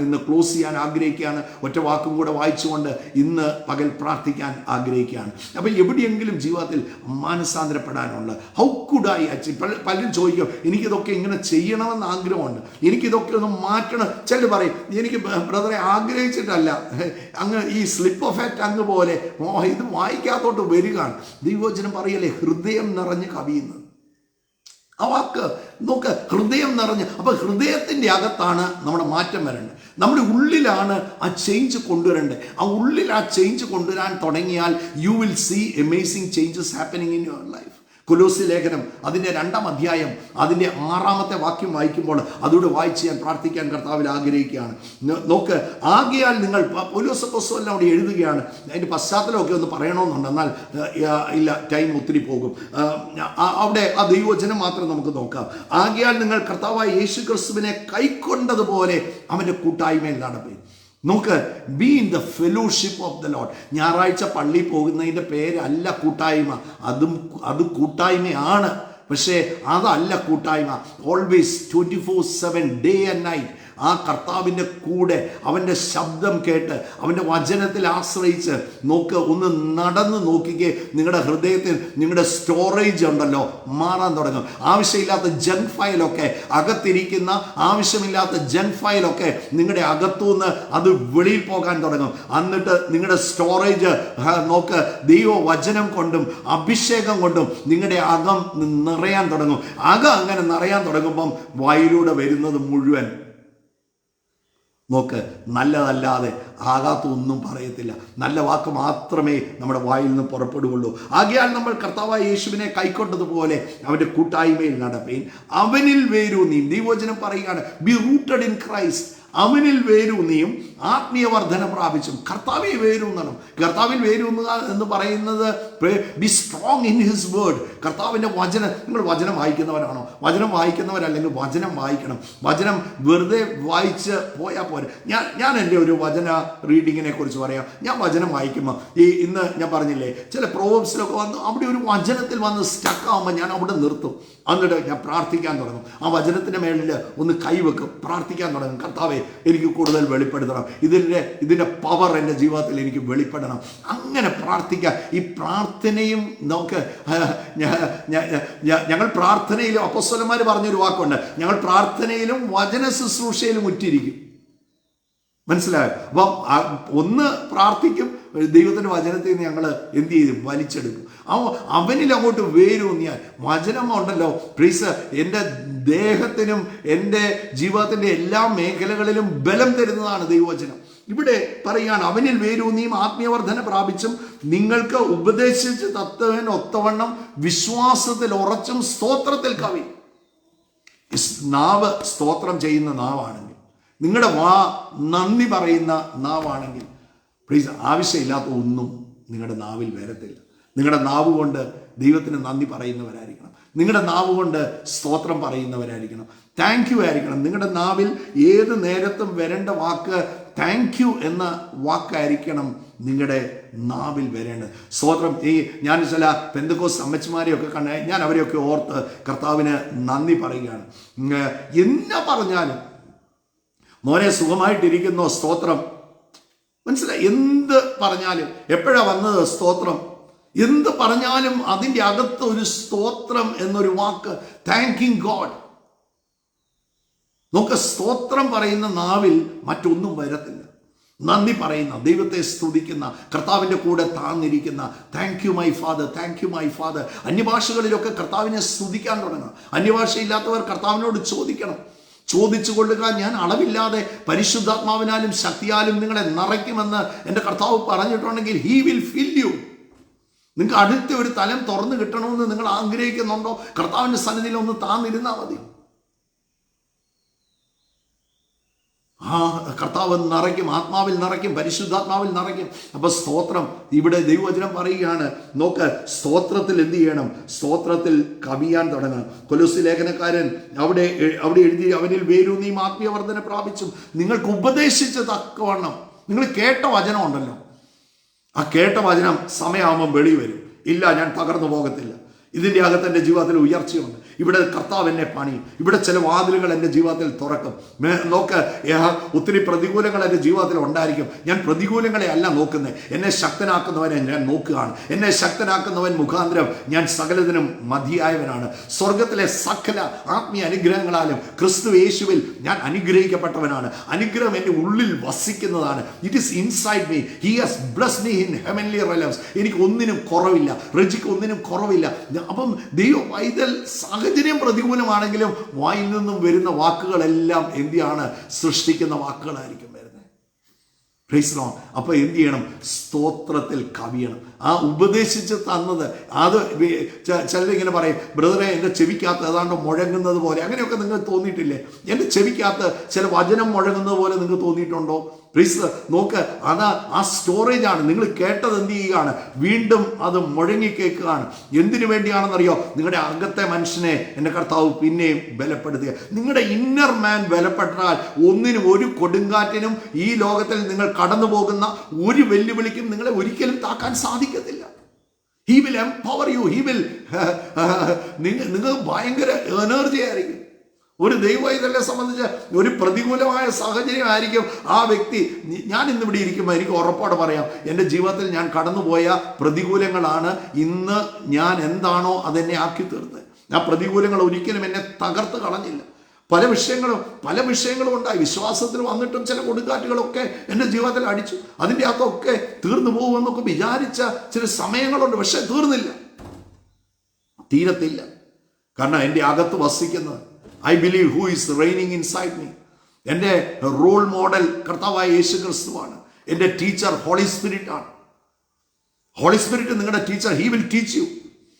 ഇന്ന് ക്ലോസ് ചെയ്യാൻ ആഗ്രഹിക്കുകയാണ്. ഒറ്റ വാക്കും കൂടെ വായിച്ചുകൊണ്ട് ഇന്ന് പകൽ പ്രാർത്ഥിക്കാൻ ആഗ്രഹിക്കുകയാണ്. അപ്പം എവിടെയെങ്കിലും ജീവിതത്തിൽ മാനസാന്തരപ്പെടാനുള്ള ഹൗ കുഡ് ഐ അച്ചീവ്. പലരും ചോദിക്കും, എനിക്കിതൊക്കെ ഇങ്ങനെ ചെയ്യണമെന്ന് ആഗ്രഹമുണ്ട്, എനിക്കിതൊക്കെ ഒന്ന് മാറ്റണം. ചിലർ പറയും, എനിക്ക് ബ്രദറെ ആഗ്രഹിച്ചിട്ടല്ല, അങ്ങ് ഈ സ്ലിപ്പ് ഓഫ് എ ടങ് പോലെ ഇത് വായിക്കാത്തോട്ട് വരികയാണ്. ദൈവവചനം പറയല്ലേ, ഹൃദയം നിറഞ്ഞ് കവിയുന്നത്. ആ വാക്ക് നോക്ക്, ഹൃദയം നിറഞ്ഞ്. അപ്പൊ ഹൃദയത്തിന്റെ അകത്താണ് നമ്മുടെ മാറ്റം വരേണ്ടത്. നമ്മുടെ ഉള്ളിലാണ് ആ ചേഞ്ച് കൊണ്ടുവരേണ്ടത്. ആ ഉള്ളിൽ ആ ചേഞ്ച് കൊണ്ടുവരാൻ തുടങ്ങിയാൽ you will see amazing changes happening in your life. കൊലോസ്യ ലേഖനം അതിൻ്റെ 2-ാം അധ്യായം അതിൻ്റെ 6-ാമത്തെ വാക്യം വായിക്കുമ്പോൾ അതോടെ വായിച്ച് ഞാൻ പ്രാർത്ഥിക്കാൻ കർത്താവിൽ ആഗ്രഹിക്കുകയാണ്. നോക്ക്, ആകയാൽ നിങ്ങൾ, പൗലോസ് അപ്പോസ്തലൻ അവിടെ എഴുതുകയാണ്. അതിൻ്റെ പശ്ചാത്തലമൊക്കെ ഒന്ന് പറയണമെന്നുണ്ട്, എന്നാൽ ഇല്ല, ടൈം ഒത്തിരി പോകും. അവിടെ ആ ദൈവവചനം മാത്രം നമുക്ക് നോക്കാം. ആകയാൽ നിങ്ങൾ കർത്താവായ യേശു ക്രിസ്തുവിനെ കൈക്കൊണ്ടതുപോലെ അവൻ്റെ കൂട്ടായ്മയിൽ നടപ്പീൻ. നോക്ക്, be in the fellowship of the Lord. ഞായറാഴ്ച പള്ളിയിൽ പോകുന്നതിൻ്റെ പേരല്ല കൂട്ടായ്മ, അത് കൂട്ടായ്മയാണ്. പക്ഷേ അതല്ല കൂട്ടായ്മ. ഓൾവേസ് 24/7 ഡേ ആൻഡ് നൈറ്റ് ആ കർത്താവിൻ്റെ കൂടെ അവൻ്റെ ശബ്ദം കേട്ട് അവൻ്റെ വചനത്തിൽ ആശ്രയിച്ച് നോക്ക്, ഒന്ന് നടന്ന് നോക്കിക്കേ. നിങ്ങളുടെ ഹൃദയത്തിൽ നിങ്ങളുടെ സ്റ്റോറേജ് ഉണ്ടല്ലോ മാറാൻ തുടങ്ങും. ആവശ്യമില്ലാത്ത ജങ്ക് ഫയലൊക്കെ അകത്തിരിക്കുന്ന ആവശ്യമില്ലാത്ത ജങ്ക് ഫയലൊക്കെ നിങ്ങളുടെ അകത്തുനിന്ന് അത് വെളിയിൽ പോകാൻ തുടങ്ങും. എന്നിട്ട് നിങ്ങളുടെ സ്റ്റോറേജ് നോക്ക്, ദൈവവചനം കൊണ്ടും അഭിഷേകം കൊണ്ടും നിങ്ങളുടെ അകം നിറയാൻ തുടങ്ങും. അകം അങ്ങനെ നിറയാൻ തുടങ്ങുമ്പം വായിലൂടെ വരുന്നത് മുഴുവൻ നോക്ക്, നല്ലതല്ലാതെ ആകാത്ത ഒന്നും പറയത്തില്ല. നല്ല വാക്ക് മാത്രമേ നമ്മുടെ വായിൽ നിന്ന് പുറപ്പെടുകയുള്ളൂ. ആകയാൽ നമ്മൾ കർത്താവായ യേശുവിനെ കൈക്കൊണ്ടതുപോലെ അവൻ്റെ കൂട്ടായ്മയിൽ നടപ്പീൻ, അവനിൽ വേരൂന്നിയും. ദൈവവചനം പറയുകയാണ്, ബി റൂട്ടഡ് ഇൻ ക്രൈസ്റ്റ്. അവനിൽ വേരൂന്നിയും ആത്മീയ വർധന പ്രാപിച്ചും. കർത്താവിൽ വേരൂന്നണം. കർത്താവിൽ വേരൂന്നുക എന്ന് പറയുന്നത് B strong in his word. കർത്താവിൻ്റെ വചനം. നിങ്ങൾ വചനം വായിക്കുന്നവരാണോ? വചനം വായിക്കുന്നവരല്ലെങ്കിൽ വചനം വായിക്കണം. വചനം വെറുതെ വായിച്ച് പോയാൽ പോരെ. ഞാൻ എൻ്റെ ഒരു വചന റീഡിങ്ങിനെ കുറിച്ച് പറയാം. ഞാൻ വചനം വായിക്കുമ്പോൾ ഇന്ന് ഞാൻ പറഞ്ഞില്ലേ, ചില പ്രോവബ്സിലൊക്കെ വന്ന് അവിടെ ഒരു വചനത്തിൽ വന്ന് സ്റ്റക്കാകുമ്പോൾ ഞാൻ അവിടെ നിർത്തും. എന്നിട്ട് ഞാൻ പ്രാർത്ഥിക്കാൻ തുടങ്ങും. ആ വചനത്തിൻ്റെ മേളിൽ ഒന്ന് കൈവെക്കും, പ്രാർത്ഥിക്കാൻ തുടങ്ങും. കർത്താവേ, എനിക്ക് കൂടുതൽ വെളിപ്പെടുത്തണം. ഇതിൻ്റെ പവർ എൻ്റെ ജീവിതത്തിൽ എനിക്ക് വെളിപ്പെടണം. അങ്ങനെ പ്രാർത്ഥിക്കാം. ഈ പ്രാർത്ഥനയും നമുക്ക് ഞങ്ങൾ പ്രാർത്ഥനയിലും അപ്പോസ്തലന്മാർ പറഞ്ഞൊരു വാക്കുണ്ട്, ഞങ്ങൾ പ്രാർത്ഥനയിലും വചന ശുശ്രൂഷയിലും ഉറ്റിരിക്കും. മനസ്സിലായോ? അപ്പം ഒന്ന് പ്രാർത്ഥിക്കും, ദൈവത്തിൻ്റെ വചനത്തിൽ നിന്ന് ഞങ്ങൾ എന്ത് ചെയ്യും? വലിച്ചെടുക്കും. അവനിൽ അങ്ങോട്ട് വേരൂന്നിയാൽ വചനം ഉണ്ടല്ലോ പ്രീസ്, എൻ്റെ ദേഹത്തിനും എൻ്റെ ജീവിതത്തിൻ്റെ എല്ലാ മേഖലകളിലും ബലം തരുന്നതാണ് ദൈവവചനം. ഇവിടെ പറയുകയാണ്, അവനിൽ വേരൂന്നിയും ആത്മീയവർദ്ധന പ്രാപിച്ചും നിങ്ങൾക്ക് ഉപദേശിച്ച് തത്വന് ഒത്തവണ്ണം വിശ്വാസത്തിൽ ഉറച്ചും സ്തോത്രത്തിൽ കവി. നാവ് സ്തോത്രം ചെയ്യുന്ന നാവാണെങ്കിൽ, നിങ്ങളുടെ വാ നന്ദി പറയുന്ന നാവാണെങ്കിൽ, പ്ലീസ്, ആവശ്യമില്ലാത്ത ഒന്നും നിങ്ങളുടെ നാവിൽ വരത്തില്ല. നിങ്ങളുടെ നാവ് കൊണ്ട് ദൈവത്തിന് നന്ദി പറയുന്നവരായിരിക്കണം. നിങ്ങളുടെ നാവ് കൊണ്ട് സ്തോത്രം പറയുന്നവരായിരിക്കണം. താങ്ക് യു ആയിരിക്കണം. നിങ്ങളുടെ നാവിൽ ഏത് നേരത്തും വരേണ്ട വാക്ക് താങ്ക് യു എന്ന വാക്കായിരിക്കണം നിങ്ങളുടെ നാവിൽ വരേണ്ടത്. സ്തോത്രം. ഞാൻ ചില പെന്തക്കോസ്ത് അമ്മച്ചിമാരെയൊക്കെ കണ്ട ഞാൻ അവരെയൊക്കെ ഓർത്ത് കർത്താവിന് നന്ദി പറയുകയാണ്. എന്നാ പറഞ്ഞാലും, മോനെ സുഖമായിട്ടിരിക്കുന്നോ? സ്തോത്രം. മനസ്സിലായി? എന്ത് പറഞ്ഞാലും എപ്പോഴാണ് വന്നത് സ്തോത്രം? എന്ത് പറഞ്ഞാലും അതിൻ്റെ അകത്ത് ഒരു സ്തോത്രം എന്നൊരു വാക്ക്, താങ്കിങ് ഗോഡ്. നമുക്ക് സ്തോത്രം പറയുന്ന നാവിൽ മറ്റൊന്നും വരത്തില്ല. നന്ദി പറയുന്ന, ദൈവത്തെ സ്തുതിക്കുന്ന, കർത്താവിൻ്റെ കൂടെ താഴ്ന്നിരിക്കുന്ന, thank you my father, thank you my father. അന്യഭാഷകളിലൊക്കെ കർത്താവിനെ സ്തുതിക്കാൻ തുടങ്ങണം. അന്യഭാഷയില്ലാത്തവർ കർത്താവിനോട് ചോദിക്കണം. ചോദിച്ചു കൊള്ളുക, ഞാൻ അളവില്ലാതെ പരിശുദ്ധാത്മാവിനാലും ശക്തിയാലും നിങ്ങളെ നിറയ്ക്കുമെന്ന് എൻ്റെ കർത്താവ് പറഞ്ഞിട്ടുണ്ടെങ്കിൽ ഹീ വിൽ ഫിൽ യു. നിങ്ങൾക്ക് അടുത്ത ഒരു തലം തുറന്നു കിട്ടണമെന്ന് നിങ്ങൾ ആഗ്രഹിക്കുന്നുണ്ടോ? കർത്താവിൻ്റെ സന്നിധിയിൽ ഒന്ന് താന്നിരുന്നാൽ മതി. കർത്താവ് നിറയ്ക്കും, ആത്മാവിൽ നിറയ്ക്കും, പരിശുദ്ധാത്മാവിൽ നിറയ്ക്കും. അപ്പൊ സ്തോത്രം. ഇവിടെ ദൈവവചനം പറയുകയാണ്, നോക്ക്, സ്തോത്രത്തിൽ എന്ത് ചെയ്യണം? സ്തോത്രത്തിൽ കവിയാൻ തുടങ്ങണം. കൊലോസ്യ ലേഖനക്കാരൻ അവിടെ എഴുതി, അവനിൽ വേരൂന്നിയും ആത്മീയവർദ്ധന പ്രാപിച്ചും നിങ്ങൾക്ക് ഉപദേശിച്ച തക്കവണ്ണം. നിങ്ങൾ കേട്ട വചനം ഉണ്ടല്ലോ, ആ കേട്ട വചനം സമയമാകുമ്പോൾ വെളി വരും. ഇല്ല, ഞാൻ തകർന്നു പോകത്തില്ല. ഇതിൻ്റെ അകത്ത് എൻ്റെ ജീവിതത്തിൽ ഉയർച്ചയുണ്ട്. ഇവിടെ കർത്താവ് എന്നെ പണിയും. ഇവിടെ ചില വാതിലുകൾ എൻ്റെ ജീവിതത്തിൽ തുറക്കും. നോക്ക്, ഒത്തിരി പ്രതികൂലങ്ങൾ എൻ്റെ ജീവിതത്തിൽ ഉണ്ടായിരിക്കും. ഞാൻ പ്രതികൂലങ്ങളെ അല്ല നോക്കുന്നത്, എന്നെ ശക്തനാക്കുന്നവനെ ഞാൻ നോക്കുകയാണ്. എന്നെ ശക്തനാക്കുന്നവൻ മുഖാന്തരം ഞാൻ സകലതിനും മതിയായവനാണ്. സ്വർഗത്തിലെ സകല ആത്മീയ അനുഗ്രഹങ്ങളാലും ക്രിസ്തു യേശുവിൽ ഞാൻ അനുഗ്രഹിക്കപ്പെട്ടവനാണ്. അനുഗ്രഹം എൻ്റെ ഉള്ളിൽ വസിക്കുന്നതാണ്. It is inside me. He has blessed me in heavenly realms. എനിക്ക് ഒന്നിനും കുറവില്ല, റജിക്ക് ഒന്നിനും കുറവില്ല. അപ്പം ദൈവ പൈതൽ സാഹചര്യം പ്രതികൂലമാണെങ്കിലും വായിൽ നിന്നും വരുന്ന വാക്കുകളെല്ലാം എന്തിയാണ്? സൃഷ്ടിക്കുന്ന വാക്കുകളായിരിക്കും വരുന്നത്. Praise Lord. അപ്പൊ എന്ത് ചെയ്യണം? സ്തോത്രത്തിൽ കവിയണം. ആ ഉപദേശിച്ച് തന്നത് അത് ചിലരിങ്ങനെ പറയും, ബ്രദറെ എൻ്റെ ചെവിക്കകത്ത് ഏതാണ്ട് മുഴങ്ങുന്നത് പോലെ. അങ്ങനെയൊക്കെ നിങ്ങൾക്ക് തോന്നിയിട്ടില്ലേ? എൻ്റെ ചെവിക്കകത്ത് ചില വചനം മുഴങ്ങുന്നത് പോലെ നിങ്ങൾക്ക് തോന്നിയിട്ടുണ്ടോ? പ്ലീസ് നോക്ക്, അത് ആ സ്റ്റോറേജ് ആണ്. നിങ്ങൾ കേട്ടത് എന്ത് ചെയ്യുകയാണ്? വീണ്ടും അത് മുഴങ്ങി കേൾക്കുകയാണ്. എന്തിനു വേണ്ടിയാണെന്നറിയോ? നിങ്ങളുടെ അകത്തെ മനുഷ്യനെ എൻ്റെ കർത്താവ് പിന്നെയും ബലപ്പെടുത്തുക. നിങ്ങളുടെ ഇന്നർ മാൻ ബലപ്പെട്ടാൽ ഒന്നിനും, ഒരു കൊടുങ്കാറ്റിനും, ഈ ലോകത്തിൽ നിങ്ങൾ കടന്നു പോകുന്ന ഒരു വെല്ലുവിളിക്കും നിങ്ങളെ ഒരിക്കലും താക്കാൻ സാധിക്കത്തില്ല. He will empower you. He will നിങ്ങൾ ഭയങ്കര എനർജി ആയിരിക്കും. ഒരു ദൈവവൈതലിനെ സംബന്ധിച്ച് ഒരു പ്രതികൂലമായ സാഹചര്യമായിരിക്കും ആ വ്യക്തി. ഞാൻ ഇന്നിവിടെ ഇരിക്കുമ്പോൾ എനിക്ക് ഉറപ്പോടെ പറയാം, എൻ്റെ ജീവിതത്തിൽ ഞാൻ കടന്നുപോയ പ്രതികൂലങ്ങളാണ് ഇന്ന് ഞാൻ എന്താണോ അതെന്നെ ആക്കി തീർത്തത്. ആ പ്രതികൂലങ്ങൾ ഒരിക്കലും എന്നെ തകർത്ത് കളഞ്ഞില്ല. പല വിഷയങ്ങളും ഉണ്ടായി. വിശ്വാസത്തിൽ വന്നിട്ടും ചില കൊടുങ്കാറ്റുകളൊക്കെ എൻ്റെ ജീവിതത്തിൽ അടിച്ചു. അതിൻ്റെ അകത്തൊക്കെ തീർന്നു പോകുമെന്നൊക്കെ വിചാരിച്ച ചില സമയങ്ങളുണ്ട്. പക്ഷെ തീരത്തില്ല. കാരണം എൻ്റെ അകത്ത് വസിക്കുന്നത്, I believe who is reigning inside me. എൻ്റെ റോൾ മോഡൽ കർത്താവായ യേശു ക്രിസ്തുവാണ്. എൻ്റെ ടീച്ചർ ഹോളി സ്പിരിറ്റ് ആണ്. ഹോളി സ്പിരിറ്റ് നിങ്ങളുടെ teacher. He will teach U.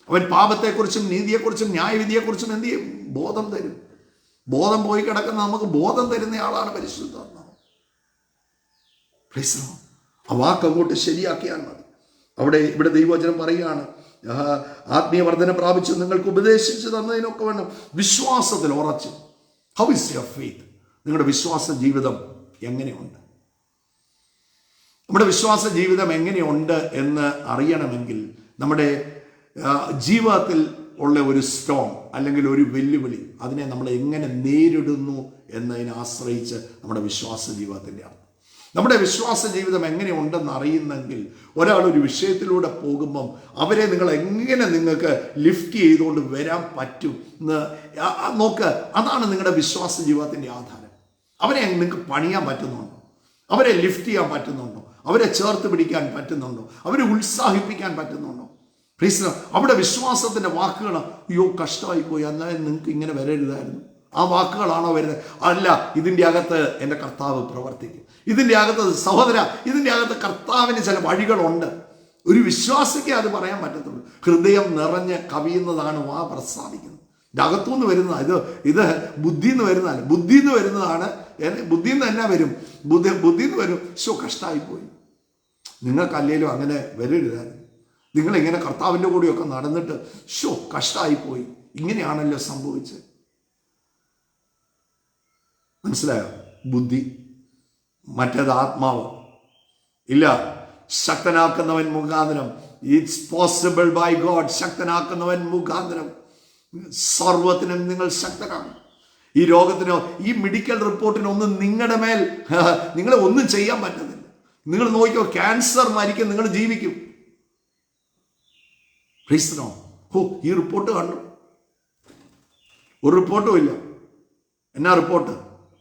അവൻ പാപത്തെക്കുറിച്ചും നീതിയെക്കുറിച്ചും ന്യായവിധിയെക്കുറിച്ചും എന്ത് ചെയ്യും? ബോധം തരും. ബോധം പോയി കിടക്കുന്ന നമുക്ക് ബോധം തരുന്ന ആളാണ് പരിശുദ്ധാത്മാവ്. ആ വാക്ക് അങ്ങോട്ട് ശരിയാക്കിയാൽ മതി. ഇവിടെ ദൈവവചനം പറയുകയാണ്, ആത്മീയ വർധന പ്രാപിച്ച് നിങ്ങൾക്ക് ഉപദേശിച്ച് തന്നതിനൊക്കെ വേണം വിശ്വാസത്തിൽ ഉറച്ച്. How is your faith? നിങ്ങളുടെ വിശ്വാസ ജീവിതം എങ്ങനെയുണ്ട്? നമ്മുടെ വിശ്വാസ ജീവിതം എങ്ങനെയുണ്ട് എന്ന് അറിയണമെങ്കിൽ നമ്മുടെ ജീവിതത്തിൽ ഉള്ള ഒരു സ്റ്റോം അല്ലെങ്കിൽ ഒരു വെല്ലുവിളി, അതിനെ നമ്മൾ എങ്ങനെ നേരിടുന്നു എന്നതിനെ ആശ്രയിച്ച് നമ്മുടെ വിശ്വാസ ജീവിതത്തിൻ്റെ അർത്ഥം. നമ്മുടെ വിശ്വാസ ജീവിതം എങ്ങനെയുണ്ടെന്ന് അറിയുന്നെങ്കിൽ ഒരാളൊരു വിഷയത്തിലൂടെ പോകുമ്പം അവരെ നിങ്ങൾക്ക് ലിഫ്റ്റ് ചെയ്തുകൊണ്ട് വരാൻ പറ്റും എന്ന് നോക്ക്. അതാണ് നിങ്ങളുടെ വിശ്വാസ ജീവിതത്തിൻ്റെ ആധാരം. അവരെ നിങ്ങൾക്ക് പണിയാൻ പറ്റുന്നുണ്ടോ? അവരെ ലിഫ്റ്റ് ചെയ്യാൻ പറ്റുന്നുണ്ടോ? അവരെ ചേർത്ത് പിടിക്കാൻ പറ്റുന്നുണ്ടോ? അവരെ ഉത്സാഹിപ്പിക്കാൻ പറ്റുന്നുണ്ടോ? പ്ലീസ്, അവിടെ വിശ്വാസത്തിൻ്റെ വാക്കുകൾ, അയ്യോ കഷ്ടമായി പോയി, എന്നാൽ നിങ്ങൾക്ക് ഇങ്ങനെ വരരുതായിരുന്നു, ആ വാക്കുകളാണോ വരുന്നത്? അല്ല, ഇതിൻ്റെ അകത്ത് എൻ്റെ കർത്താവ് പ്രവർത്തിക്കും. ഇതിൻ്റെ അകത്ത് സഹോദര, ഇതിൻ്റെ അകത്ത് കർത്താവിന് ചില വഴികളുണ്ട്. ഒരു വിശ്വാസിക്ക് അത് പറയാൻ പറ്റത്തുള്ളൂ. ഹൃദയം നിറഞ്ഞ് കവിയുന്നതാണ് വാ പ്രസ്താവിക്കുന്നത്. ഇതിൻ്റെ അകത്തുനിന്ന് വരുന്നതാണ്. ഇത് ബുദ്ധിയിൽ നിന്ന് വരുന്നതല്ല. ബുദ്ധിയിൽ നിന്ന് വരുന്നതാണ്. ബുദ്ധിയിൽ നിന്ന് തന്നെ വരും. ബുദ്ധിയിൽ നിന്ന് വരും, കഷ്ടമായിപ്പോയി, നിങ്ങൾക്ക് അല്ലേലും അങ്ങനെ വരരുതായിരുന്നു, നിങ്ങളിങ്ങനെ കർത്താവിൻ്റെ കൂടെയൊക്കെ നടന്നിട്ട് കഷ്ടമായിപ്പോയി, ഇങ്ങനെയാണല്ലോ സംഭവിച്ചത്. മനസ്സിലായോ? ബുദ്ധി. മറ്റേത് ആത്മാവ്. ഇല്ല, ശക്തനാക്കുന്നവൻ മുഖാന്തരം. It's possible by God. ശക്തനാക്കുന്നവൻ മുഖാന്തരം സർവത്തിനും നിങ്ങൾ ശക്തനാണ്. ഈ രോഗത്തിനോ ഈ മെഡിക്കൽ റിപ്പോർട്ടിനൊന്നും നിങ്ങളുടെ മേൽ നിങ്ങളെ ഒന്നും ചെയ്യാൻ പറ്റുന്നില്ല. നിങ്ങൾ നോക്കിയോ, ക്യാൻസർ മരിക്കും, നിങ്ങൾ ജീവിക്കും. ഈ റിപ്പോർട്ട് കണ്ടു? ഒരു റിപ്പോർട്ടും ഇല്ല. എന്നാ റിപ്പോർട്ട്?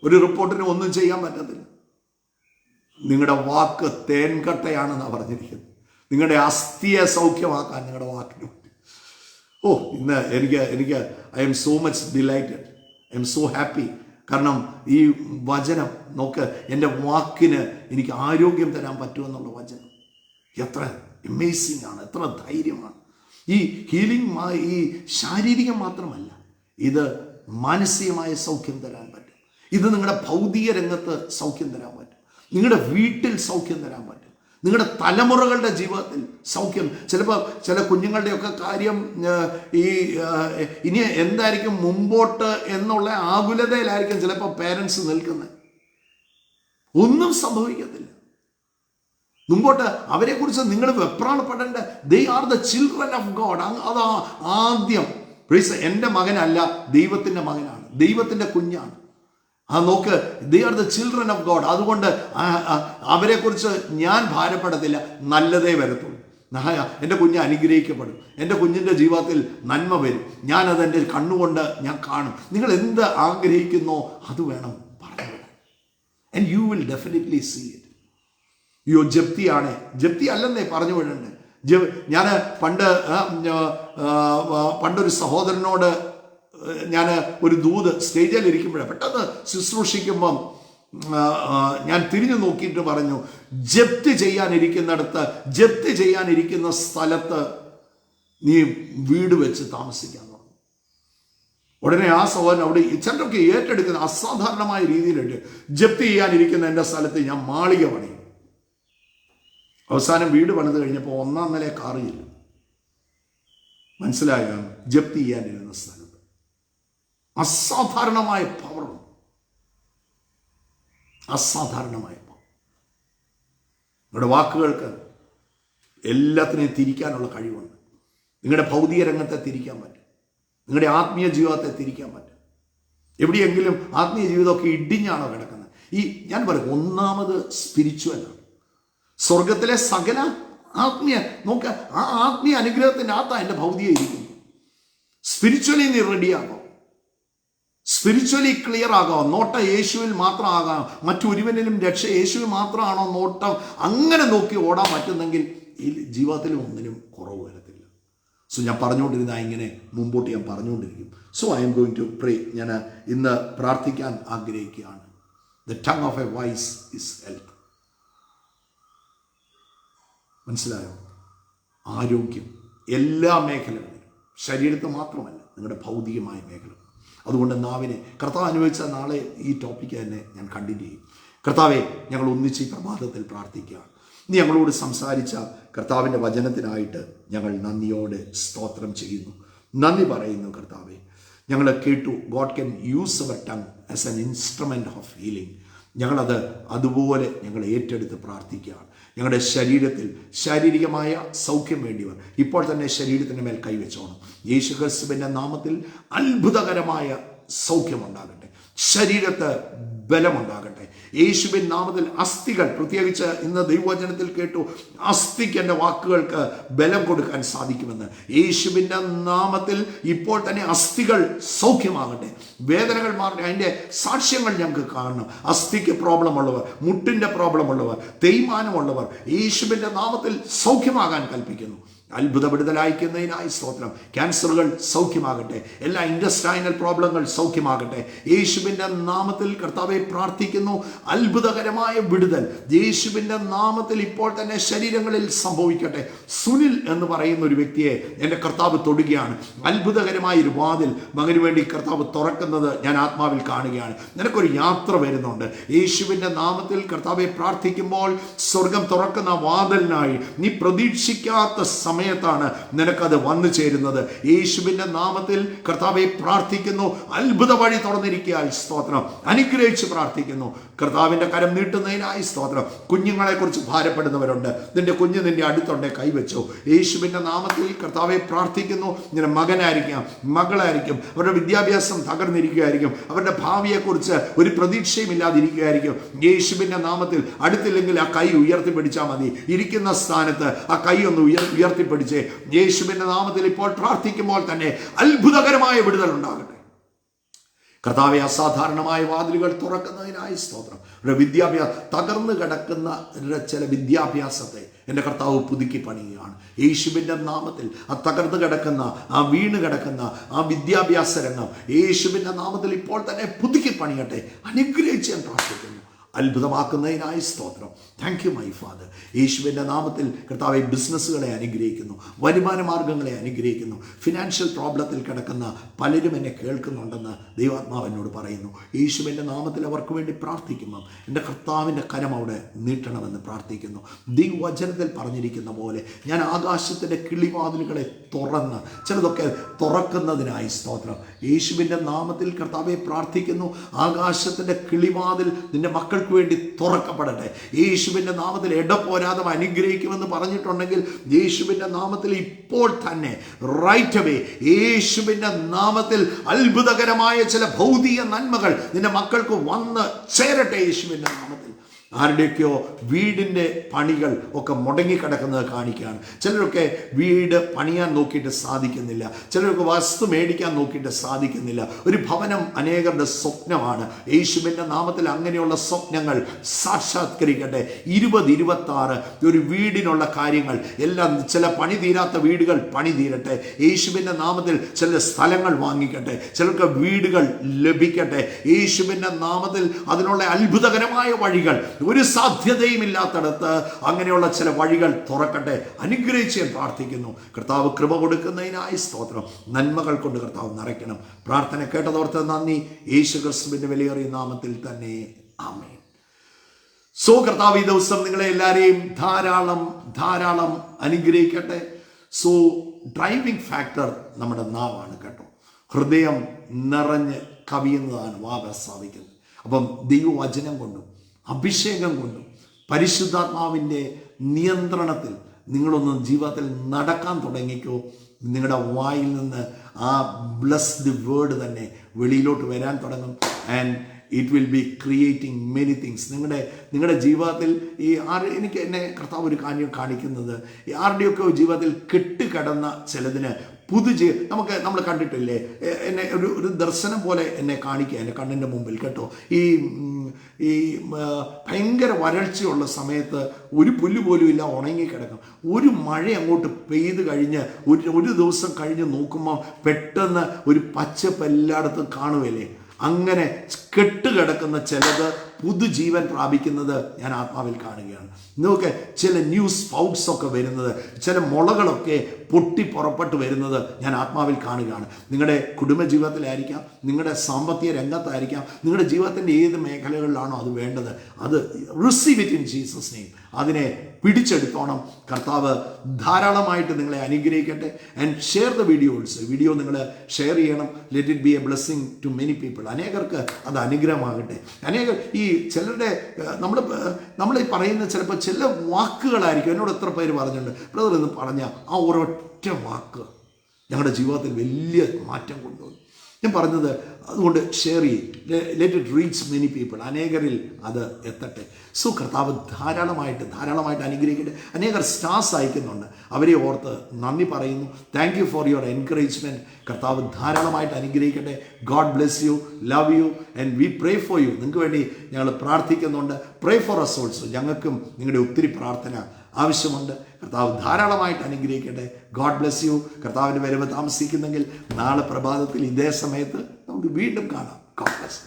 ഒരു റിപ്പോർട്ടിന് ഒന്നും ചെയ്യാൻ പറ്റത്തില്ല. നിങ്ങളുടെ വാക്ക് തേൻകട്ടയാണെന്നാണ് പറഞ്ഞിരിക്കുന്നത്. നിങ്ങളുടെ അസ്ഥിയെ സൗഖ്യമാക്കാൻ നിങ്ങളുടെ വാക്കിന് പറ്റും. ഇന്ന് എനിക്ക് I M so much delighted, I M so happy. കാരണം ഈ വചനം നോക്ക്, എൻ്റെ വാക്കിന് എനിക്ക് ആരോഗ്യം തരാൻ പറ്റുമെന്നുള്ള വചനം എത്ര അമേസിംഗ് ആണ്, എത്ര ധൈര്യമാണ്. ഈ ഹീലിംഗ് ഈ ശാരീരികം മാത്രമല്ല, ഇത് മാനസികമായ സൗഖ്യം തരാൻ പറ്റും. ഇത് നിങ്ങളുടെ ഭൗതിക രംഗത്ത് സൗഖ്യം തരാൻ പറ്റും. നിങ്ങളുടെ വീട്ടിൽ സൗഖ്യം തരാൻ പറ്റും. നിങ്ങളുടെ തലമുറകളുടെ ജീവിതത്തിൽ സൗഖ്യം. ചിലപ്പോൾ ചില കുഞ്ഞുങ്ങളുടെയൊക്കെ കാര്യം ഇനി എന്തായിരിക്കും മുമ്പോട്ട് എന്നുള്ള ആകുലതയിലായിരിക്കും ചിലപ്പോൾ പേരൻസ് നിൽക്കുന്നത്. ഒന്നും സംഭവിക്കത്തില്ല. മുമ്പോട്ട് അവരെക്കുറിച്ച് നിങ്ങൾ വെപ്രാളപ്പെടേണ്ട. They are the children of God. അതാ ആദ്യം. എൻ്റെ മകനല്ല, ദൈവത്തിൻ്റെ മകനാണ്, ദൈവത്തിൻ്റെ കുഞ്ഞാണ്. നോക്ക്, they are the children of God. അതുകൊണ്ട് അവരെക്കുറിച്ച് ഞാൻ ഭാരപ്പെടത്തില്ല, നല്ലതേ വരത്തുള്ളൂ. എൻ്റെ കുഞ്ഞ് അനുഗ്രഹിക്കപ്പെടും, എൻ്റെ കുഞ്ഞിൻ്റെ ജീവിതത്തിൽ നന്മ വരും, ഞാനത് എൻ്റെ കണ്ണുകൊണ്ട് ഞാൻ കാണും. നിങ്ങൾ എന്ത് ആഗ്രഹിക്കുന്നോ അത് വേണം പറഞ്ഞു, and you will definitely see it. ജപ്തിയാണ്, ജപ്തി അല്ലെന്നേ പറഞ്ഞു വിടണ്ടേ. ഞാൻ പണ്ടൊരു സഹോദരനോട് ഞാൻ ഒരു ദൂത് സ്റ്റേജിൽ ഇരിക്കുമ്പോഴേ പെട്ടെന്ന് ശുശ്രൂഷിക്കുമ്പം ഞാൻ തിരിഞ്ഞു നോക്കിയിട്ട് പറഞ്ഞു, ജപ്തി ചെയ്യാനിരിക്കുന്ന സ്ഥലത്ത് നീ വീട് വെച്ച് താമസിക്കാൻ പറഞ്ഞു. ഉടനെ ആ സഹോദരൻ അവിടെ ചിലരൊക്കെ ഏറ്റെടുക്കുന്ന അസാധാരണമായ രീതിയിലുണ്ട്. ജപ്തി ചെയ്യാനിരിക്കുന്ന എൻ്റെ സ്ഥലത്ത് ഞാൻ മാളിക പണിയും. അവസാനം വീട് പണിത് കഴിഞ്ഞപ്പോൾ 1ാം നില കാറിയില്ല. മനസ്സിലായോ? ജപ്തി ചെയ്യാനിരുന്ന സ്ഥലത്ത് അസാധാരണമായ പവറുണ്ട്, അസാധാരണമായ പവർ. നിങ്ങളുടെ വാക്കുകൾക്ക് എല്ലാത്തിനെയും തിരിക്കാനുള്ള കഴിവുണ്ട്. നിങ്ങളുടെ ഭൗതിക രംഗത്തെ തിരിക്കാൻ പറ്റും, നിങ്ങളുടെ ആത്മീയ ജീവിതത്തെ തിരിക്കാൻ പറ്റും. എവിടെയെങ്കിലും ആത്മീയ ജീവിതമൊക്കെ ഇടിഞ്ഞാണോ കിടക്കുന്നത്? ഞാൻ പറയും, ഒന്നാമത് സ്പിരിച്വലാണ്. സ്വർഗത്തിലെ സകല ആത്മീയ നോക്ക, ആ ആത്മീയ അനുഗ്രഹത്തിൻ്റെ അകത്താണ് എൻ്റെ ഭൗതിക ഇരിക്കുന്നു. സ്പിരിച്വലി നീ റെഡിയാകോ, സ്പിരിച്വലി ക്ലിയർ ആകാം. നോട്ടം യേശുവിൽ മാത്രം ആകാം, മറ്റൊരുവനിലും രക്ഷ യേശുവിൽ മാത്രമാണോ നോട്ടം, അങ്ങനെ നോക്കി ഓടാൻ പറ്റുന്നെങ്കിൽ ഈ ജീവിതത്തിലും ഒന്നിനും കുറവ് വരത്തില്ല. ഞാൻ പറഞ്ഞുകൊണ്ടിരുന്ന ഇങ്ങനെ മുമ്പോട്ട് ഞാൻ പറഞ്ഞുകൊണ്ടിരിക്കും. I'm going to pray. ഞാൻ ഇന്ന് പ്രാർത്ഥിക്കാൻ ആഗ്രഹിക്കുകയാണ്. The tongue of a wise is health. മനസ്സിലായോ? ആരോഗ്യം എല്ലാ മേഖലകളിലും, ശരീരത്തിൽ മാത്രമല്ല, നിങ്ങളുടെ ഭൗതികമായ മേഖല. അതുകൊണ്ട് നാവിനെ കർത്താവ് അനുഭവിച്ച നാളെ ഈ ടോപ്പിക്ക് തന്നെ ഞാൻ കണ്ടിന്യൂ ചെയ്യും. കർത്താവെ, ഞങ്ങൾ ഒന്നിച്ച് ഈ പ്രഭാതത്തിൽ പ്രാർത്ഥിക്കുകയാണ്. നീ ഞങ്ങളോട് സംസാരിച്ച കർത്താവിൻ്റെ വചനത്തിനായിട്ട് ഞങ്ങൾ നന്ദിയോടെ സ്തോത്രം ചെയ്യുന്നു, നന്ദി പറയുന്നു. കർത്താവെ, ഞങ്ങൾ കേട്ടു, God can use our tongue as an instrument of healing. ഞങ്ങളത് അതുപോലെ ഞങ്ങൾ ഏറ്റെടുത്ത് പ്രാർത്ഥിക്കുകയാണ്. ഞങ്ങളുടെ ശരീരത്തിൽ ശാരീരികമായ സൗഖ്യം വേണ്ടിയവർ ഇപ്പോൾ തന്നെ ശരീരത്തിൻ്റെ മേൽ കൈവച്ചോണം. യേശു ക്രിസ്തുവിൻ്റെ നാമത്തിൽ അത്ഭുതകരമായ സൗഖ്യമുണ്ടാകട്ടെ, ശരീരത്ത് ബലമുണ്ടാകട്ടെ. യേശുവിൻ നാമത്തിൽ അസ്ഥികൾ, പ്രത്യേകിച്ച് ഇന്ന് ദൈവവചനത്തിൽ കേട്ടു, അസ്ഥിക്ക് എൻ്റെ വാക്കുകൾക്ക് ബലം കൊടുക്കാൻ സാധിക്കുമെന്ന്. യേശുവിൻ്റെ നാമത്തിൽ ഇപ്പോൾ തന്നെ അസ്ഥികൾ സൗഖ്യമാകട്ടെ, വേദനകൾ മാറട്ടെ. അതിൻ്റെ സാക്ഷ്യങ്ങൾ ഞങ്ങൾക്ക് കാണണം. അസ്ഥിക്ക് പ്രോബ്ലം ഉള്ളവർ, മുട്ടിൻ്റെ പ്രോബ്ലം ഉള്ളവർ, തേയ്മാനമുള്ളവർ യേശുവിൻ്റെ നാമത്തിൽ സൗഖ്യമാകാൻ കൽപ്പിക്കുന്നു. അത്ഭുത വിടുതലയക്കുന്നതിനായി സ്തോത്രം. ക്യാൻസറുകൾ സൗഖ്യമാകട്ടെ, എല്ലാ ഇൻഡസ്റ്റൈനൽ പ്രോബ്ലങ്ങൾ സൗഖ്യമാകട്ടെ. യേശുവിൻ്റെ നാമത്തിൽ കർത്താവെ പ്രാർത്ഥിക്കുന്നു, അത്ഭുതകരമായ വിടുതൽ യേശുവിൻ്റെ നാമത്തിൽ ഇപ്പോൾ തന്നെ ശരീരങ്ങളിൽ സംഭവിക്കട്ടെ. സുനിൽ എന്ന് പറയുന്ന ഒരു വ്യക്തിയെ എൻ്റെ കർത്താവ് തൊടുകയാണ്. അത്ഭുതകരമായ ഒരു വാതിൽ മകന് വേണ്ടി കർത്താവ് തുറക്കുന്നത് ഞാൻ ആത്മാവിൽ കാണുകയാണ്. നിനക്കൊരു യാത്ര വരുന്നുണ്ട്. യേശുവിൻ്റെ നാമത്തിൽ കർത്താവെ പ്രാർത്ഥിക്കുമ്പോൾ സ്വർഗം തുറക്കുന്ന വാതിലിനായി നീ പ്രതീക്ഷിക്കാത്ത സമയത്താണ് നിനക്കത് വന്നു ചേരുന്നത്. യേശുവിൻ്റെ നാമത്തിൽ കർത്താവെ പ്രാർത്ഥിക്കുന്നു, അത്ഭുത വഴി തുറന്നിരിക്കുക. സ്തോത്രം. അനുഗ്രഹിച്ച് പ്രാർത്ഥിക്കുന്നു. കർത്താവിൻ്റെ കരം നീട്ടുന്നതിനായി സ്തോത്രം. കുഞ്ഞുങ്ങളെ കുറിച്ച് ഭാരപ്പെടുന്നവരുണ്ട്. നിന്റെ കുഞ്ഞ് നിന്റെ അടുത്തുണ്ടെ കൈവച്ചോ. യേശുവിൻ്റെ നാമത്തിൽ കർത്താവെ പ്രാർത്ഥിക്കുന്നു. നിന്റെ മകനായിരിക്കാം, മകളായിരിക്കും, അവരുടെ വിദ്യാഭ്യാസം തകർന്നിരിക്കുകയായിരിക്കും, അവരുടെ ഭാവിയെക്കുറിച്ച് ഒരു പ്രതീക്ഷയും ഇല്ലാതിരിക്കുകയായിരിക്കും. യേശുവിൻ്റെ നാമത്തിൽ അടുത്തില്ലെങ്കിൽ ആ കൈ ഉയർത്തിപ്പിടിച്ചാൽ മതി. ഇരിക്കുന്ന സ്ഥാനത്ത് ആ കൈ ഒന്ന് ഉയർത്തിപ്പിടിച്ച് യേശുവിൻ്റെ നാമത്തിൽ ഇപ്പോൾ പ്രാർത്ഥിക്കുമ്പോൾ തന്നെ അത്ഭുതകരമായ വിടുതൽ ഉണ്ടാകട്ടെ. കർത്താവെ, അസാധാരണമായ വാതിലുകൾ തുറക്കുന്നതിനായി സ്തോത്രം. തകർന്നു കിടക്കുന്ന ചില വിദ്യാഭ്യാസത്തെ എൻ്റെ കർത്താവ് പുതുക്കി പണിയുകയാണ്. യേശുവിൻ്റെ നാമത്തിൽ ആ തകർന്നു കിടക്കുന്ന, ആ വീണ് കിടക്കുന്ന ആ വിദ്യാഭ്യാസ രംഗം യേശുവിൻ്റെ നാമത്തിൽ ഇപ്പോൾ തന്നെ പുതുക്കി പണിയട്ടെ. അനുഗ്രഹിച്ച് ഞാൻ പ്രാർത്ഥിക്കുന്നു. അത്ഭുതമാക്കുന്നതിനായി സ്തോത്രം. Thank you my father. യേശുവിൻ്റെ നാമത്തിൽ കർത്താവെ ബിസിനസ്സുകളെ അനുഗ്രഹിക്കുന്നു, വരുമാന മാർഗങ്ങളെ അനുഗ്രഹിക്കുന്നു. ഫിനാൻഷ്യൽ പ്രോബ്ലത്തിൽ കിടക്കുന്ന പലരും എന്നെ കേൾക്കുന്നുണ്ടെന്ന് ദൈവാത്മാവ് എന്നോട് പറയുന്നു. യേശുവിൻ്റെ നാമത്തിൽ അവർക്ക് വേണ്ടി പ്രാർത്ഥിക്കുമ്പം എൻ്റെ കർത്താവിൻ്റെ കരം അവിടെ നീട്ടണമെന്ന് പ്രാർത്ഥിക്കുന്നു. ദൈവവചനത്തിൽ പറഞ്ഞിരിക്കുന്ന പോലെ ഞാൻ ആകാശത്തിൻ്റെ കിളിവാതിലുകളെ തുറന്ന് ചിലതൊക്കെ തുറക്കുന്നതിനായി സ്തോത്രം. യേശുവിൻ്റെ നാമത്തിൽ കർത്താവെ പ്രാർത്ഥിക്കുന്നു. ആകാശത്തിൻ്റെ കിളിവാതിൽ നിന്റെ മക്കൾ വേണ്ടി തുറക്കപ്പെടട്ടെ. യേശുവിൻ്റെ നാമത്തിൽ ഇടപോരാതെ അനുഗ്രഹിക്കുമെന്ന് പറഞ്ഞിട്ടുണ്ടെങ്കിൽ യേശുവിൻ്റെ നാമത്തിൽ ഇപ്പോൾ തന്നെ റൈറ്റ് അവേ യേശുവിൻ്റെ നാമത്തിൽ അത്ഭുതകരമായ ചില ഭൗതിക നന്മകൾ നിന്റെ മക്കൾക്ക് വന്ന് ചേരട്ടെ. യേശുവിൻ്റെ നാമത്തിൽ ആരുടെയൊക്കെയോ വീടിൻ്റെ പണികൾ ഒക്കെ മുടങ്ങിക്കിടക്കുന്നത് കാണിക്കുകയാണ്. ചിലരൊക്കെ വീട് പണിയാൻ നോക്കിയിട്ട് സാധിക്കുന്നില്ല, ചിലരൊക്കെ വസ്തു മേടിക്കാൻ നോക്കിയിട്ട് സാധിക്കുന്നില്ല. ഒരു ഭവനം അനേകരുടെ സ്വപ്നമാണ്. യേശുവിൻ്റെ നാമത്തിൽ അങ്ങനെയുള്ള സ്വപ്നങ്ങൾ സാക്ഷാത്കരിക്കട്ടെ. 2026 ഒരു വീടിനുള്ള കാര്യങ്ങൾ എല്ലാം, ചില പണി തീരാത്ത വീടുകൾ പണി തീരട്ടെ. യേശുവിൻ്റെ നാമത്തിൽ ചില സ്ഥലങ്ങൾ വാങ്ങിക്കട്ടെ, ചിലർക്ക് വീടുകൾ ലഭിക്കട്ടെ. യേശുവിൻ്റെ നാമത്തിൽ അതിനുള്ള അത്ഭുതകരമായ വഴികൾ, ഒരു സാധ്യതയും ഇല്ലാത്തടത്ത് അങ്ങനെയുള്ള ചില വഴികൾ തുറക്കട്ടെ. അനുഗ്രഹിച്ച് ഞാൻ പ്രാർത്ഥിക്കുന്നു. കർത്താവ് കൃപ കൊടുക്കുന്നതിനായി സ്തോത്രം. നന്മകൾ കൊണ്ട് കർത്താവ് നിറയ്ക്കണം. പ്രാർത്ഥന കേട്ടതോർത്ത് നന്ദി. യേശു ക്രിസ്തുവിന്റെ വിലയേറിയ നാമത്തിൽ തന്നെ ആമേൻ. സോ കർത്താവ് ഈ ദിവസം നിങ്ങളെ എല്ലാവരെയും ധാരാളം അനുഗ്രഹിക്കട്ടെ. സോ ഡ്രൈവിംഗ് ഫാക്ടർ നമ്മുടെ നാവാണ് കേട്ടോ. ഹൃദയം നിറഞ്ഞ് കവിയുന്നതാണ് വാ പ്രസ്താവിക്കുന്നത്. അപ്പം ദൈവവചനം കൊണ്ടും അഭിഷേകം കൊണ്ടും പരിശുദ്ധാത്മാവിൻ്റെ നിയന്ത്രണത്തിൽ നിങ്ങളൊന്നും ജീവിതത്തിൽ നടക്കാൻ തുടങ്ങിക്കോ. നിങ്ങളുടെ വായിൽ നിന്ന് ആ ബ്ലെസ്ഡ് വേർഡ് തന്നെ വെളിയിലോട്ട് വരാൻ തുടങ്ങും. And it will be creating many things. നിങ്ങളുടെ ജീവിതത്തിൽ എനിക്ക് എന്നെ കർത്താവ് ഒരു കാര്യം കാണിക്കുന്നത്, ആരുടെയൊക്കെ ജീവിതത്തിൽ കെട്ടുകിടന്ന ചിലതിന് നമ്മൾ കണ്ടിട്ടില്ലേ, എന്നെ ഒരു ദർശനം പോലെ എന്നെ കാണിക്കുക എൻ്റെ കണ്ണിൻ്റെ മുമ്പിൽ കേട്ടോ. ഈ ഭയങ്കര വരൾച്ചയുള്ള സമയത്ത് ഒരു പുല്ല് പോലും ഇല്ല, ഉണങ്ങിക്കിടക്കും. ഒരു മഴ അങ്ങോട്ട് പെയ്ത് കഴിഞ്ഞ് ഒരു ദിവസം കഴിഞ്ഞ് നോക്കുമ്പോൾ പെട്ടെന്ന് ഒരു പച്ചപ്പ് എല്ലായിടത്തും കാണുകയല്ലേ. അങ്ങനെ കെട്ടുകിടക്കുന്ന ചിലത് പുതുജീവൻ പ്രാപിക്കുന്നത് ഞാൻ ആത്മാവിൽ കാണുകയാണ്. നോക്കെ ചില ന്യൂ സ്പൗട്ട്സ് ഒക്കെ വരുന്നത്, ചില മുളകളൊക്കെ പൊട്ടി പുറപ്പെട്ട് വരുന്നത് ഞാൻ ആത്മാവിൽ കാണുകയാണ്. നിങ്ങളുടെ കുടുംബജീവിതത്തിലായിരിക്കാം, നിങ്ങളുടെ സാമ്പത്തിക രംഗത്തായിരിക്കാം, നിങ്ങളുടെ ജീവിതത്തിൻ്റെ ഏത് മേഖലകളിലാണോ അത് വേണ്ടത്, അത് receive it in Jesus name. അതിനെ പിടിച്ചെടുത്തോണം. കർത്താവ് ധാരാളമായിട്ട് നിങ്ങളെ അനുഗ്രഹിക്കട്ടെ. ആൻഡ് ഷെയർ ദ വീഡിയോ നിങ്ങൾ ഷെയർ ചെയ്യണം. Let it be a blessing to many people. അനേകർക്ക് അത് അനുഗ്രഹമാകട്ടെ. അനേകർ ഈ ചിലരുടെ നമ്മൾ ഈ പറയുന്ന ചിലപ്പോൾ ചില വാക്കുകളായിരിക്കും. എന്നോട് എത്ര പേര് പറഞ്ഞിട്ടുണ്ട്, ബ്രദർ എന്ന് പറഞ്ഞ ആ ഒരൊറ്റ വാക്ക് ഞങ്ങളുടെ ജീവിതത്തിൽ വലിയ മാറ്റം കൊണ്ടുവന്നു. ഞാൻ പറഞ്ഞത് അതുകൊണ്ട് ഷെയർ ചെയ്യും. Let it reach many people. അനേകരിൽ അത് എത്തട്ടെ. സോ കർത്താവ് ധാരാളമായിട്ട് അനുഗ്രഹിക്കട്ടെ. അനേകർ സ്റ്റാർസ് അയക്കുന്നുണ്ട്, അവരെ ഓർത്ത് നന്ദി പറയുന്നു. Thank you for your encouragement. കർത്താവ് ധാരാളമായിട്ട് അനുഗ്രഹിക്കട്ടെ. God bless you, love you and we pray for you. നിങ്ങൾക്ക് വേണ്ടി ഞങ്ങൾ പ്രാർത്ഥിക്കുന്നുണ്ട്. Pray for us also. ഞങ്ങൾക്കും നിങ്ങളുടെ ഒത്തിരി പ്രാർത്ഥന ആവശ്യമുണ്ട്. കർത്താവ് ധാരാളമായിട്ട് അനുഗ്രഹിക്കട്ടെ. God bless you. കർത്താവിൻ്റെ വരവ് താമസിക്കുന്നെങ്കിൽ നാളെ പ്രഭാതത്തിൽ ഇതേ സമയത്ത് നമുക്ക് വീണ്ടും കാണാം. God bless.